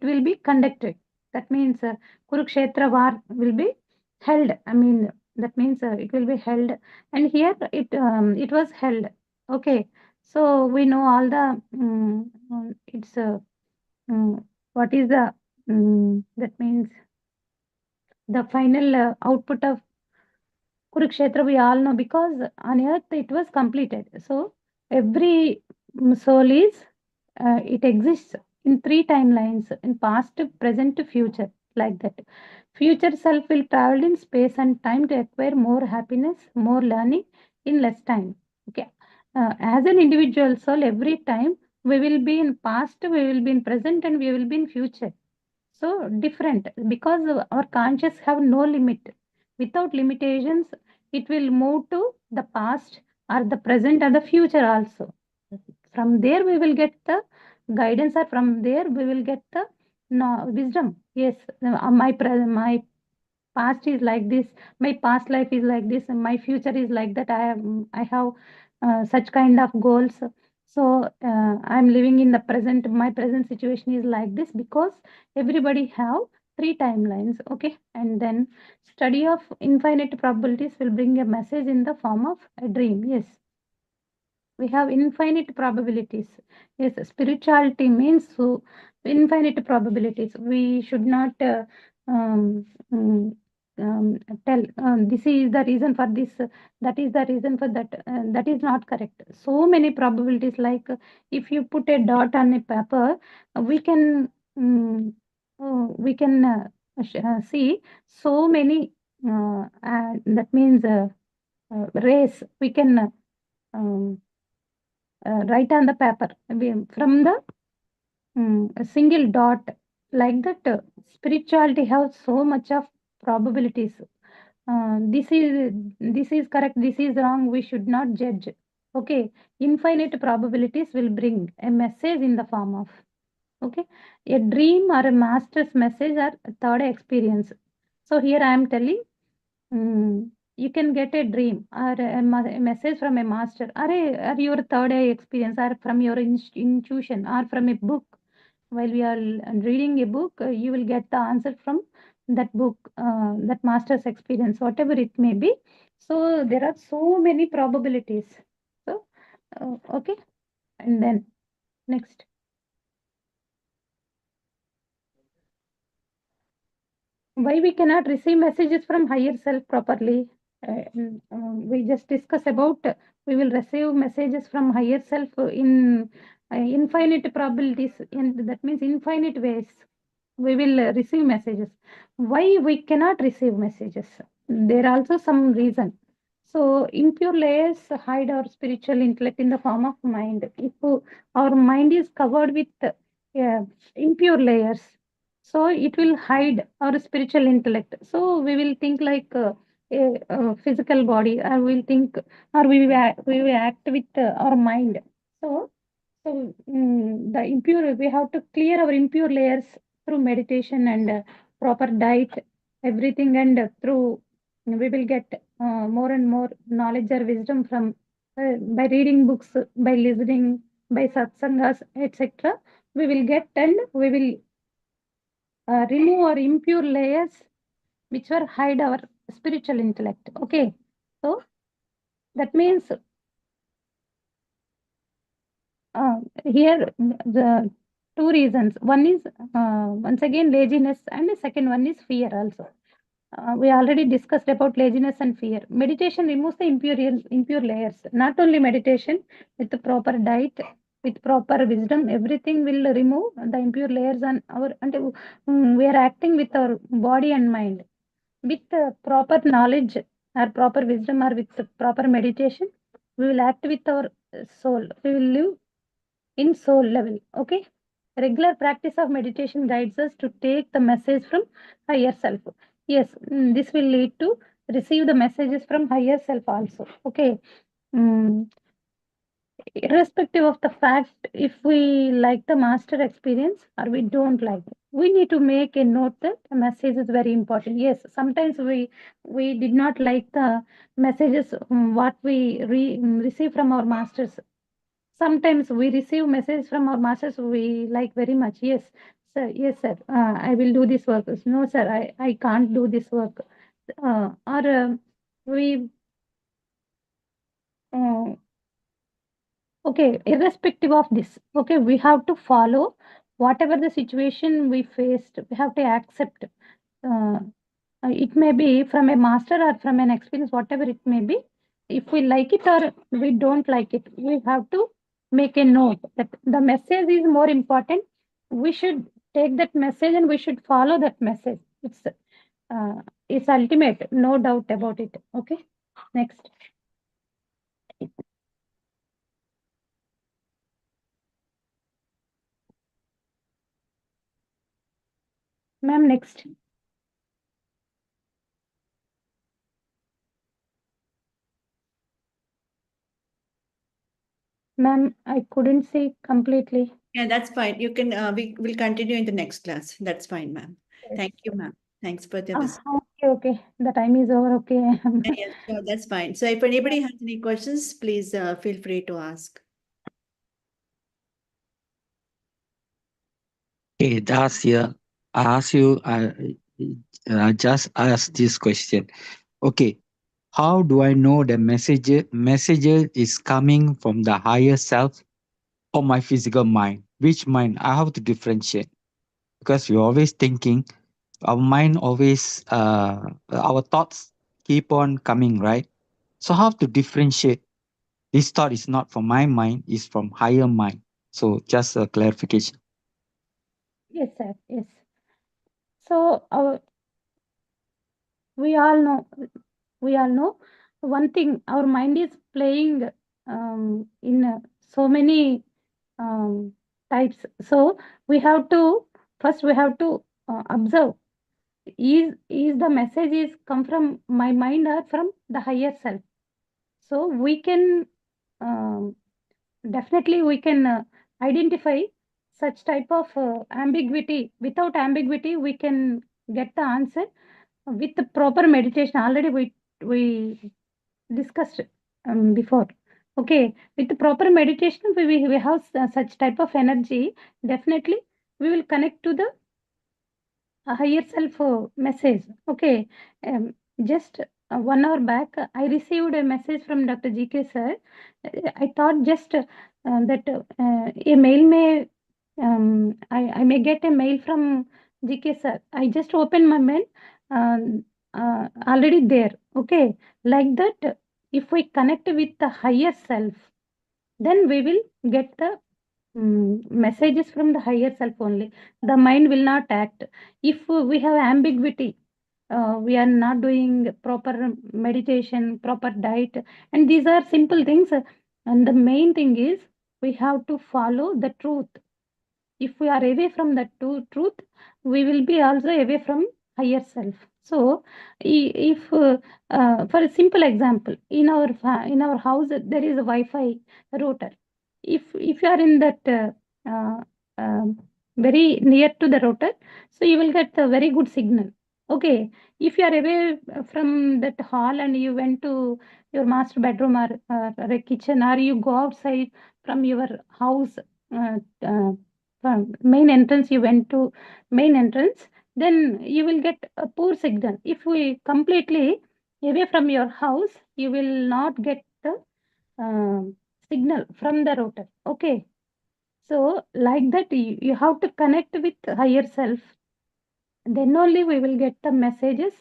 will be conducted. That means Kurukshetra war will be held. I mean, that means it will be held, and here it was held. Okay, so we know all the it's what is the that means the final output of Kurukshetra, we all know, because on earth it was completed. So every soul is, it exists in three timelines, in past, present, future, like that. Future self will travel in space and time to acquire more happiness, more learning in less time. Okay. As an individual soul, every time we will be in past, we will be in present, and we will be in future. So different, because our conscious have no limit. Without limitations, it will move to the past or the present or the future also. From there we will get the guidance, or from there we will get the wisdom. Yes, my past is like this, my past life is like this, and my future is like that. I have such kind of goals. So I'm living in the present. My present situation is like this, because everybody have three timelines. Okay, and then study of infinite probabilities will bring a message in the form of a dream. Yes, we have infinite probabilities. Yes, spirituality means so infinite probabilities. We should not um, mm, tell this is the reason for this, that is the reason for that. That is not correct. So many probabilities, like if you put a dot on a paper, we can see so many. That means rays. We can. Write on the paper from the a single dot, like that. Spirituality has so much of probabilities. This is correct, this is wrong, we should not judge. Okay, infinite probabilities will bring a message in the form of, okay, a dream or a master's message or a third experience. So here I am telling, you can get a dream or a message from a master, or your third eye experience, or from your intuition, or from a book. While we are reading a book, you will get the answer from that book, that master's experience, whatever it may be. So there are so many probabilities. So, okay, and then next. Why we cannot receive messages from higher self properly? We just discuss about, we will receive messages from higher self in infinite probabilities, and that means infinite ways. We will receive messages. Why we cannot receive messages? There are also some reason. So impure layers hide our spiritual intellect in the form of mind. If our mind is covered with impure layers, so it will hide our spiritual intellect. So we will think like a physical body, or we will think, or we will act with our mind. So the impure, we have to clear our impure layers through meditation and proper diet, everything, and through we will get more and more knowledge or wisdom from by reading books, by listening, by satsangas, etc. We will get, and we will remove our impure layers which were hide our spiritual intellect. Okay, so That means here the two reasons. One is once again laziness, and the second one is fear also. We already discussed about laziness and fear. Meditation removes the impure layers. Not only meditation, with the proper diet, with proper wisdom, everything will remove the impure layers on our. And we are acting with our body and mind. With proper knowledge or proper wisdom or with proper meditation, we will act with our soul. We will live in soul level. Okay. Regular practice of meditation guides us to take the message from higher self. Yes, this will lead to receive the messages from higher self also. Okay. Irrespective of the fact if we like the master experience or we don't like it, we need to make a note that the message is very important. Yes, sometimes we did not like the messages what we receive from our masters. Sometimes we receive messages from our masters we like very much. Yes, sir. Yes, sir. I will do this work. No, sir. I can't do this work. Or we okay, irrespective of this, okay, we have to follow whatever the situation we faced. We have to accept. It may be from a master or from an experience, whatever it may be. If we like it or we don't like it, we have to make a note that the message is more important. We should take that message and we should follow that message. It's ultimate, no doubt about it. Okay, next. Ma'am, next. Ma'am, I couldn't see completely. Yeah, that's fine. You can, we will continue in the next class. That's fine, ma'am. Thank you, ma'am. Thanks for the visit. Okay, okay. The time is over. Okay. Yeah, yeah, sure, that's fine. So if anybody has any questions, please feel free to ask. Okay, that's here. I ask you, I just asked this question. Okay, how do I know the message is coming from the higher self or my physical mind? Which mind? I have to differentiate because we're always thinking, our mind always, our thoughts keep on coming, right? So how to differentiate? This thought is not from my mind, it's from higher mind. So just a clarification. Yes, sir. Yes. So we all know one thing. Our mind is playing in so many types. So we have to first observe. Is the message is come from my mind or from the higher self? So we can definitely we can identify such type of ambiguity. Without ambiguity, we can get the answer with the proper meditation. Already we discussed before. Okay, with the proper meditation, we have such type of energy. Definitely, we will connect to the higher self message. Okay, just 1 hour back, I received a message from Dr. GK sir. I thought just that a mail may I may get a mail from GK sir. I just opened my mail, already there. Okay, like that. If we connect with the higher self, then we will get the messages from the higher self only. The mind will not act. If we have ambiguity, we are not doing proper meditation, proper diet, and these are simple things. And the main thing is we have to follow the truth. If we are away from the truth, we will be also away from higher self. So, if for a simple example, in our house there is a Wi-Fi router. If you are in that uh, very near to the router, so you will get a very good signal. Okay, if you are away from that hall and you went to your master bedroom or a kitchen, or you go outside from your house. Uh, from main entrance, you went to main entrance, then you will get a poor signal. If we completely away from your house, you will not get the signal from the router. Okay. So like that, you have to connect with higher self, then only we will get the messages,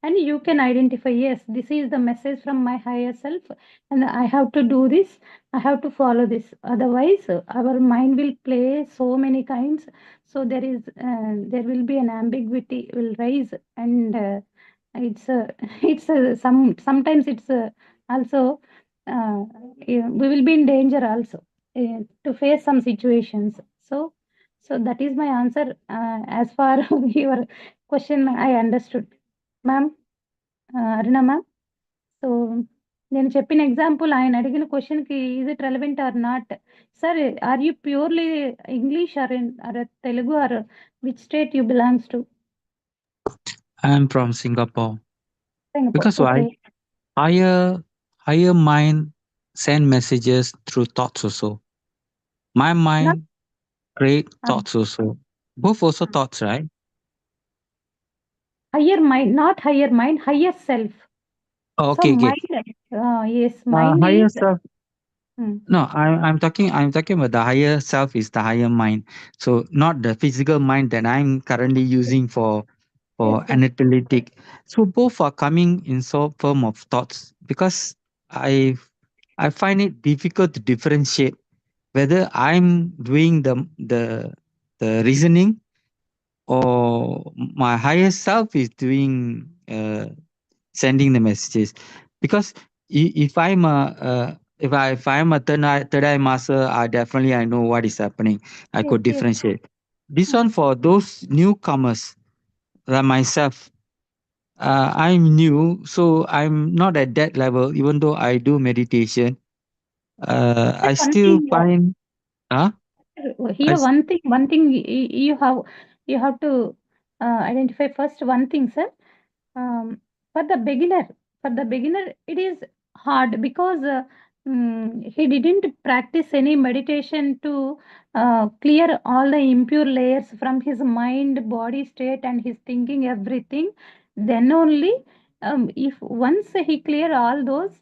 and you can identify, yes, this is the message from my higher self, and I have to do this, I have to follow this. Otherwise, our mind will play so many kinds. So there will be an ambiguity will rise, and it's it's sometimes it's also we will be in danger also to face some situations. So that is my answer as far your question I understood. Ma'am, Aruna ma'am. So నేను చెప్పిన example ఆయన అడిగిన క్వశ్చన్కి is it relevant or not? Sir, are you purely English or Telugu or which state you belongs to? I'm from Singapore. Singapore. Because why? Okay. Higher mind send messages through thoughts also. My mind create thoughts also. Both also thoughts, right? Higher mind, not higher mind, higher self. Oh, so okay, okay. Mind, yes, mind Higher is self. No, I'm talking about the higher self is the higher mind. So not the physical mind that I'm currently using for yes, yes. analytic. So both are coming in some form of thoughts, because I find it difficult to differentiate whether I'm doing the reasoning, or my higher self is doing sending the messages. Because if I'm if I'm a third eye master, I know what is happening. I Yes, could yes. differentiate. This one for those newcomers like myself. I'm new, so I'm not at that level. Even though I do meditation, I One still thing, find. Huh? I here s- one thing you have to identify first. One thing, sir. Um, for the beginner, it is hard because he didn't practice any meditation to clear all the impure layers from his mind, body state, and his thinking, everything. Then only, if once he clear all those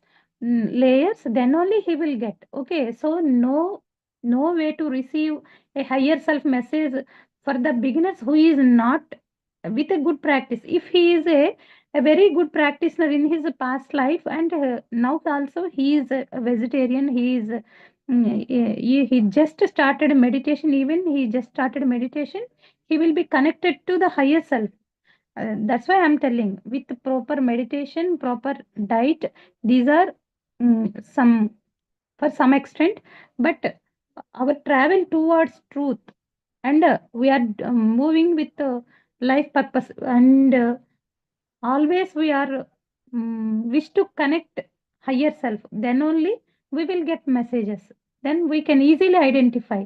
layers, then only he will get. Okay, so no way to receive a higher self message for the beginners who is not with a good practice. If he is a very good practitioner in his past life, and now also he is a vegetarian, he is he just started meditation, even he just started meditation, he will be connected to the higher self. That's why I'm telling, with proper meditation, proper diet, these are some, for some extent, but our travel towards truth, and we are moving with life purpose, and always we are wish to connect higher self, then only we will get messages, then we can easily identify.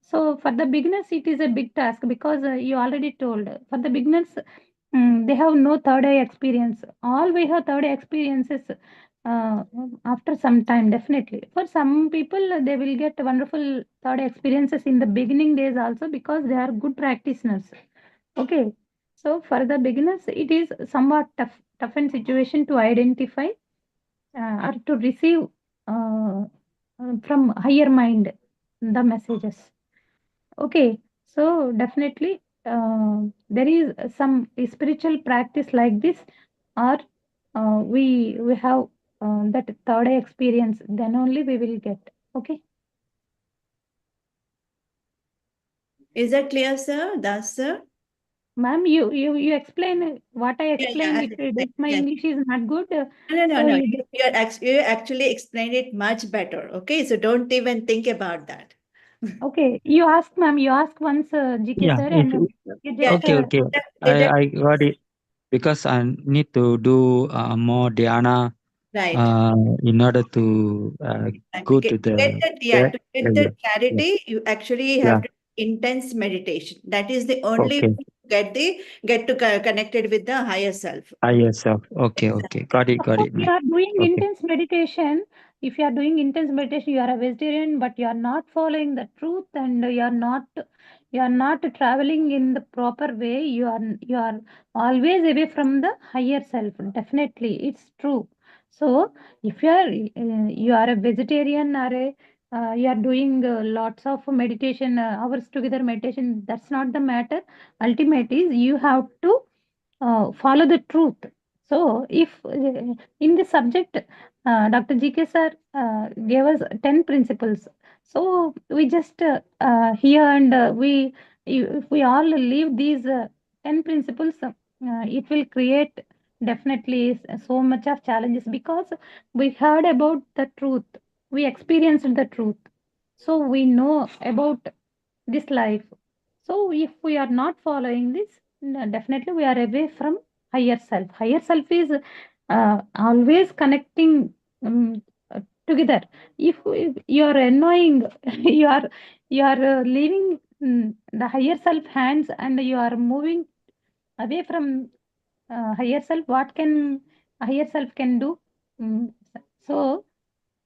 So for the beginners it is a big task, because you already told, for the beginners they have no third eye experience. All we have third eye experiences uh, after some time, definitely. For some people, they will get wonderful third eye experiences in the beginning days also, because they are good practitioners. Okay. So for the beginners, it is somewhat toughened situation to identify or to receive from higher mind the messages. Okay, so definitely there is some spiritual practice like this, or we have that third eye experience, then only we will get. Okay, Is that clear, sir? Das, sir? ma'am, you explain what I Yeah, yeah, explained. If my yes. English is not good, No, no, so no. you, You actually explained it much better. Okay, so don't even think about that. okay, you ask, ma'am, you ask once, GK yeah. sir, If, and you Yeah, just okay, okay. it- I got it. Because I need to do more dhyana right. in order to And go to to the get that, yeah, that to get the area. Yeah. clarity, you actually Yeah. have to do intense meditation. That is the only Okay. way to get to connected with the higher self. I Okay. yourself. Okay. Okay. Exactly. Got it. Got suppose it, you man. are doing Okay. intense meditation. If you are doing intense meditation, you are a vegetarian, but you are not following the truth, and you are not traveling in the proper way. You are always away from the higher self. Definitely, it's true. So if you are a vegetarian or you are doing lots of meditation hours together meditation, that's not the matter. Ultimate is you have to follow the truth. So if in this subject Dr. GK sir gave us 10 principles. So we just here and if we all leave these 10 principles, it will create definitely so much of challenges because we heard about the truth, we experienced the truth, so we know about this life. So if we are not following this, definitely we are away from higher self. Higher self is always connecting together. If you are annoying, you are leaving the higher self hands and you are moving away from higher self. What can higher self can do? Mm, so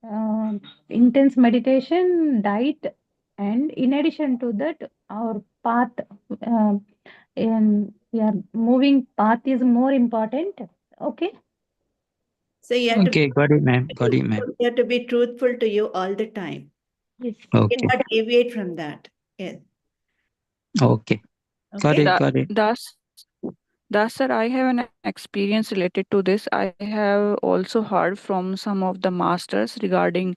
uh, intense meditation, diet, and in addition to that, our path, uh, yeah, moving path is more important. Okay. So you have to Okay, got it, ma'am. Got it, ma'am. you have to be truthful to you all the time. Yes. You Okay, cannot deviate from that. Yes. okay. Got Okay. it, That got it. that's sir, I have an experience related to this. I have also heard from some of the masters regarding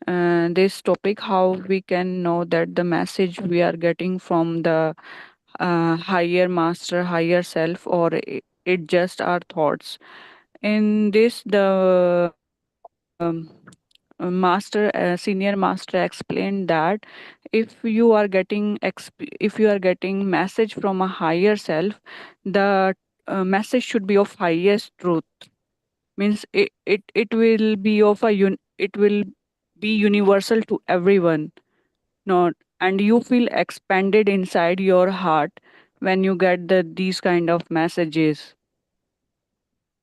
this topic, how we can know that the message we are getting from the higher master, higher self, or it just our thoughts. In this, the senior master explained that if you are getting if you are getting message from a higher self, the message should be of highest truth. Means it will be of it will be universal to everyone. Not, and you feel expanded inside your heart when you get these kind of messages.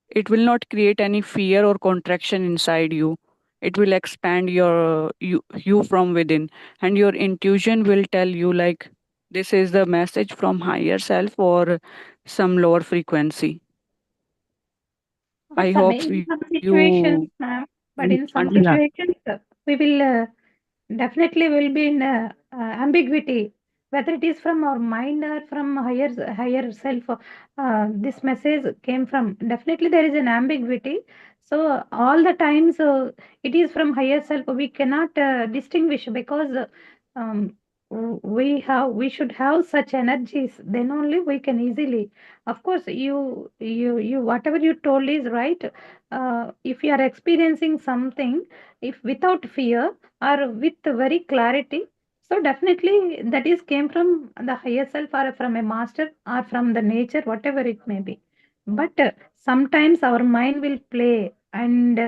It will not create any fear or contraction inside you. It will expand you from within, and your intuition will tell you like this is the message from higher self or some lower frequency. I Some hope in some you situations, ma'am, but in some understand. Yeah. situations, we will definitely will be in ambiguity, whether it is from our mind or from higher self. This message came from. Definitely, there is an ambiguity. So all the times it is from higher self. We cannot distinguish because we should have such energies. Then only we can easily. Of course, you whatever you told is right. If you are experiencing something, if without fear or with very clarity, so definitely that is came from the higher self or from a master or from the nature, whatever it may be. But sometimes our mind will play and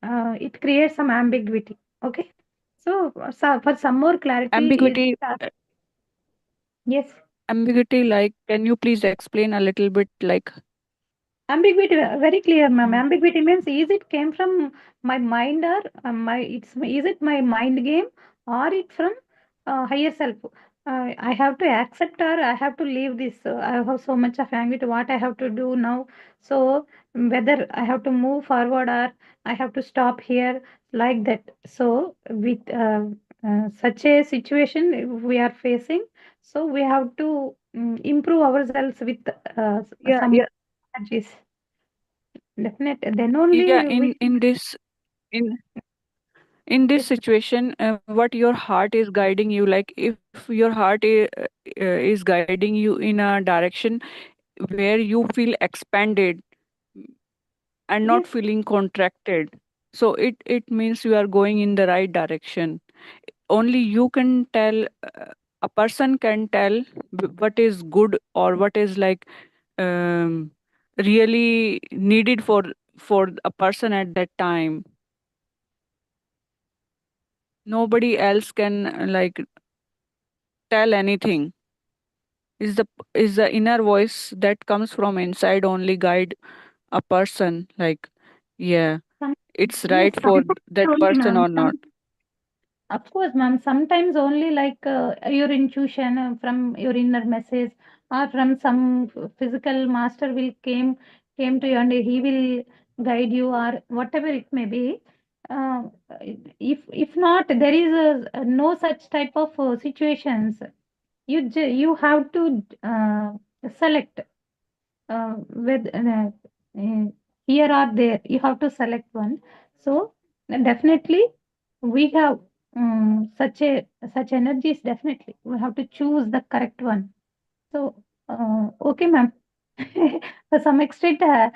it creates some ambiguity. Okay. So for some more clarity is Ambiguity, yes. ambiguity, like can you please explain a little bit like Ambiguity, very clear, ma'am. mm, Ambiguity means is it came from my mind or is it my mind game or it from higher self? I have to accept or I have to leave this. I have so much of anxiety. What I have to do now? So whether I have to move forward or I have to stop here like that. So with such a situation we are facing, so we have to improve ourselves with yeah, some energies. Definitely. Then yeah, only we can. in in this Yes, situation, what your heart is guiding you, like if your heart is guiding you in a direction where you feel expanded and not yes, feeling contracted, so it means you are going in the right direction. Only you can tell, a person can tell what is good or what is like um, really needed for a person at that time. Nobody else can like tell anything. Is the inner voice that comes from inside only guide a person, like yeah, some, it's yes, right for sometimes that only, person ma'am. or not. Of course, ma'am. Sometimes only like your intuition from your inner message or from some physical master will came to you and he will guide you or whatever it may be. Uh, if not, there is no such type of situations. You have to select with here or there. You have to select one. So definitely we have such energies. Definitely we have to choose the correct one. So, okay, ma'am. For some extent, I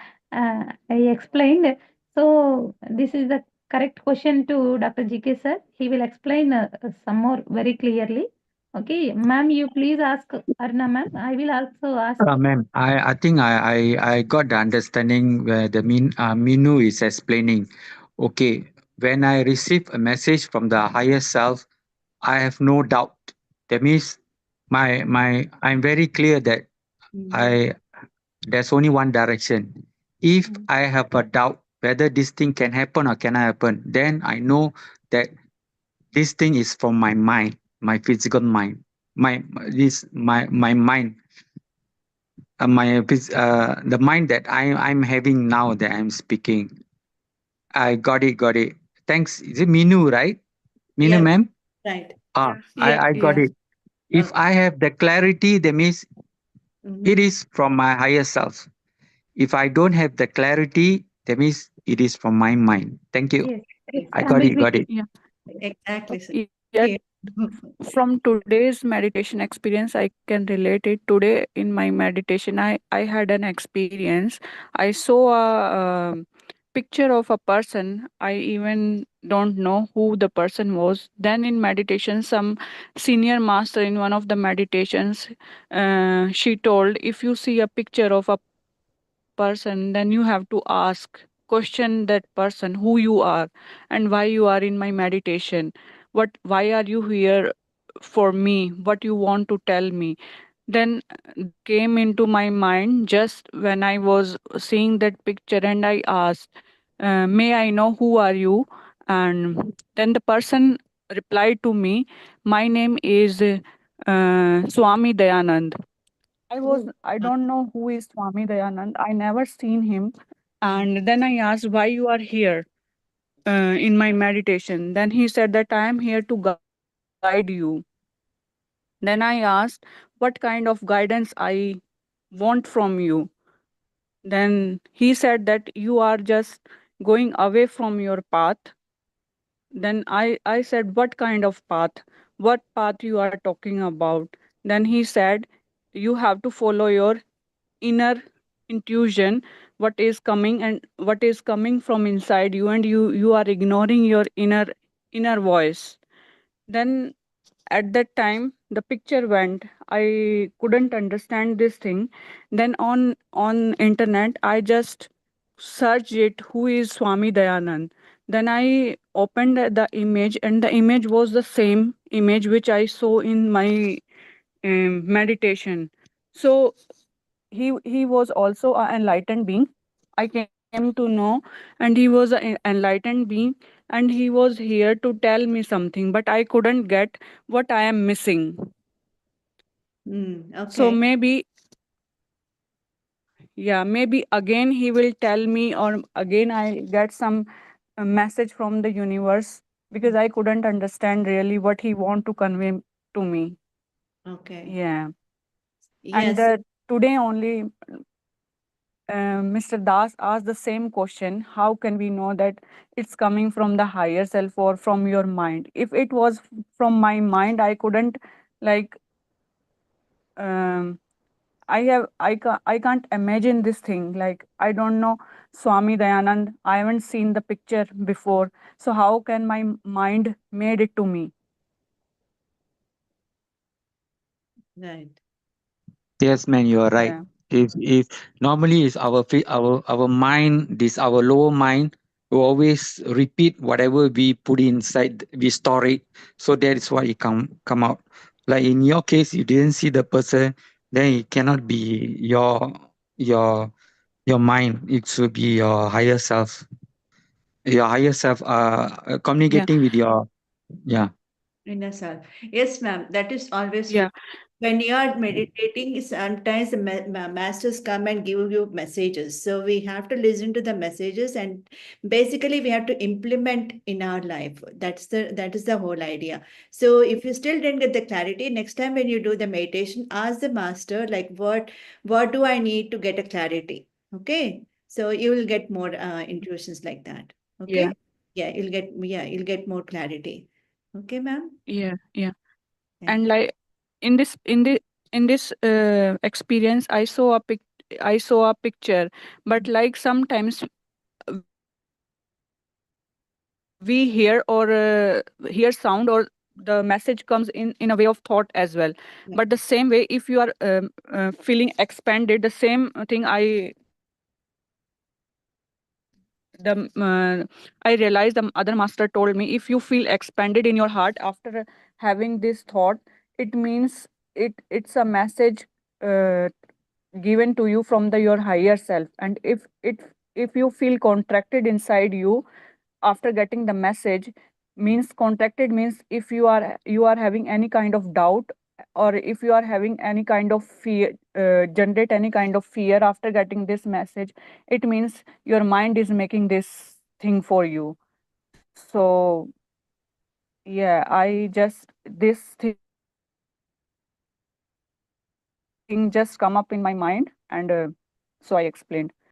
explained. So, this is the correct question to Dr. GK sir. He will explain some more very clearly. Okay, ma'am, you please ask Arna ma'am. I will also ask. Ma'am, I think I got the understanding where the Minu is explaining. Okay, when I receive a message from the higher self, I have no doubt. That means I'm very clear that I there's only one direction. If I have a doubt whether this thing can happen or cannot happen, then I know that this thing is from my mind, my physical mind, my mind, the mind that I'm having now that I'm speaking. I got it, got it. Thanks. Is it Minu, right? Minu, Yes, ma'am. right. Yes, I got it. yes. If Okay. I have the clarity, that means it Mm-hmm. is from my higher self. If I don't have the clarity, that means it is from my mind. Thank you. Yes, it's I got it, ambiguous. got it. Yeah. Exactly, sir. Yet Okay. from today's meditation experience, I can relate it. Today in my meditation, I had an experience. I saw a picture of a person. I even don't know who the person was. Then in meditation, some senior master in one of the meditations, she told, if you see a picture of a person, then you have to ask, question that person who you are and why you are in my meditation. Why are you here for me? What you want to tell me? Then that came into my mind just when I was seeing that picture, and I asked, may I know who are you? And then the person replied to me, my name is Swami Dayanand. I don't know who is Swami Dayanand. I never seen him. And then I asked why you are here in my meditation. Then he said that I am here to guide you. Then I asked what kind of guidance I want from you. Then he said that you are just going away from your path. Then I said, what kind of path? What path you are talking about? Then he said, you have to follow your inner intuition, what is coming and what is coming from inside you, and you are ignoring your inner voice. Then at that time the picture went. I couldn't understand this thing. Then on internet I just searched it, who is Swami Dayanand. Then I opened the image, and the image was the same image which I saw in my meditation. So he was also an enlightened being. I came to know, and he was an enlightened being, and he was here to tell me something, but I couldn't get what I am missing. So Okay. maybe, yeah, maybe again he will tell me, or again I get some message from the universe, because I couldn't understand really what he want to convey to me. Okay. Yeah. And Yes. today only Mr. Das asked the same question: how can we know that it's coming from the higher self or from your mind? If it was from my mind, I couldn't, like, um, I can't imagine this thing. Like, I don't know Swami Dayanand. I haven't seen the picture before. So how can my mind made it to me? Right. Yes, man, you are right. Yeah. If normally it's our mind, this our lower mind, we always repeat whatever we put inside, we store it. So that is why it come out. Like in your case, you didn't see the person, then it cannot be your your mind. It should be your higher self. Your higher self Yeah. communicating with your, yeah. Inner self. Yes, ma'am. That is always Yeah. true. when you are meditating, sometimes the masters come and give you messages. So we have to listen to the messages, and basically we have to implement in our life. That is the whole idea. So if you still didn't get the clarity, next time when you do the meditation, ask the master like what do I need to get a clarity? Okay. So you will get more intuitions like that. Okay. Yeah, You'll get more clarity. Okay, ma'am. yeah. Yeah. And like in this experience, I saw a picture, but like sometimes we hear or hear sound, or the message comes in a way of thought as well. But the same way, if you are feeling expanded, the same thing I realized the other master told me, if you feel expanded in your heart after having this thought, it means it's a message uh, given to you from your higher self. And if you feel contracted inside you after getting the message, means contracted means if you are having any kind of doubt, or if you are having any kind of fear, generate any kind of fear after getting this message, it means your mind is making this thing for you. So yeah, I just this thing just come up in my mind, and so I explained.